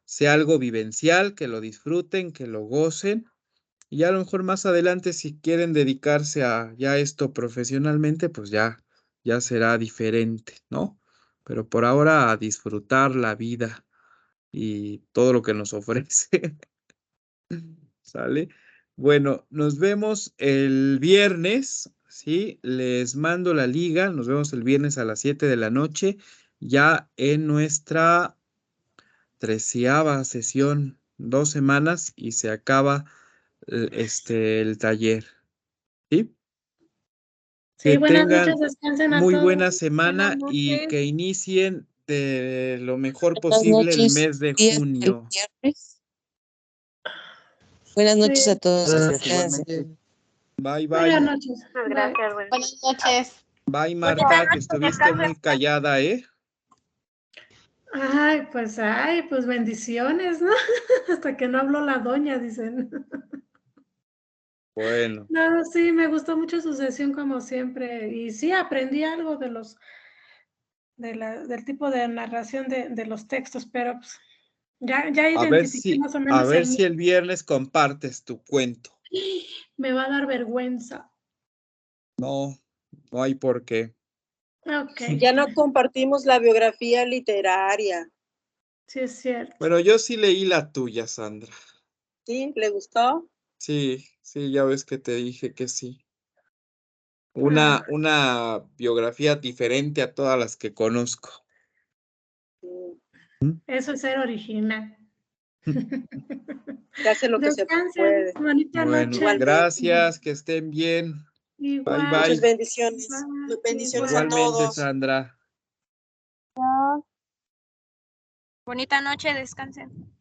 sea algo vivencial, que lo disfruten, que lo gocen. Y a lo mejor más adelante, si quieren dedicarse a ya esto profesionalmente, pues ya será diferente, ¿no? Pero por ahora a disfrutar la vida y todo lo que nos ofrece. ¿Sale? Bueno, nos vemos el viernes, ¿sí? Les mando la liga, nos vemos el viernes a las 7 de la noche, ya en nuestra 13ª sesión, 2 semanas y se acaba el taller, ¿sí? Que Sí, buenas noches, tengan descansen a muy todos. buena Buenas semana y noches. que inicien de lo mejor Buenas posible el noches, mes de días del junio. viernes. Buenas noches Sí, a todos. Gracias, Descansen. igualmente. Bye, buenas bye. noches. Muchas Bye. gracias. Buenas noches. Bye, Bonita Marta, que noche, estuviste descansen. muy callada, ¿eh? Ay, pues bendiciones, ¿no? Hasta que no habló la doña, dicen. Bueno, No, sí, me gustó mucho su sesión como siempre. Y sí, aprendí algo de del tipo de narración de los textos, pero pues, ya identifiqué más o a menos ver el si mío. el viernes compartes tu cuento. Me va a dar vergüenza. No, no hay por qué. Ok, Ya no compartimos la biografía literaria. sí es cierto. Bueno, yo sí leí la tuya, Sandra. ¿Sí? ¿Le gustó? Sí, ya ves que te dije que sí. Ah, Una biografía diferente a todas las que conozco. Sí. eso es ser original. Se hace lo que se Descansen, puede. bonita Bueno, noche. Igualmente. gracias, que estén bien. Bye, Igual, Muchas bye. bendiciones. igual, Bendiciones a igual. Igualmente, todos. Sandra. Bonita noche, descansen.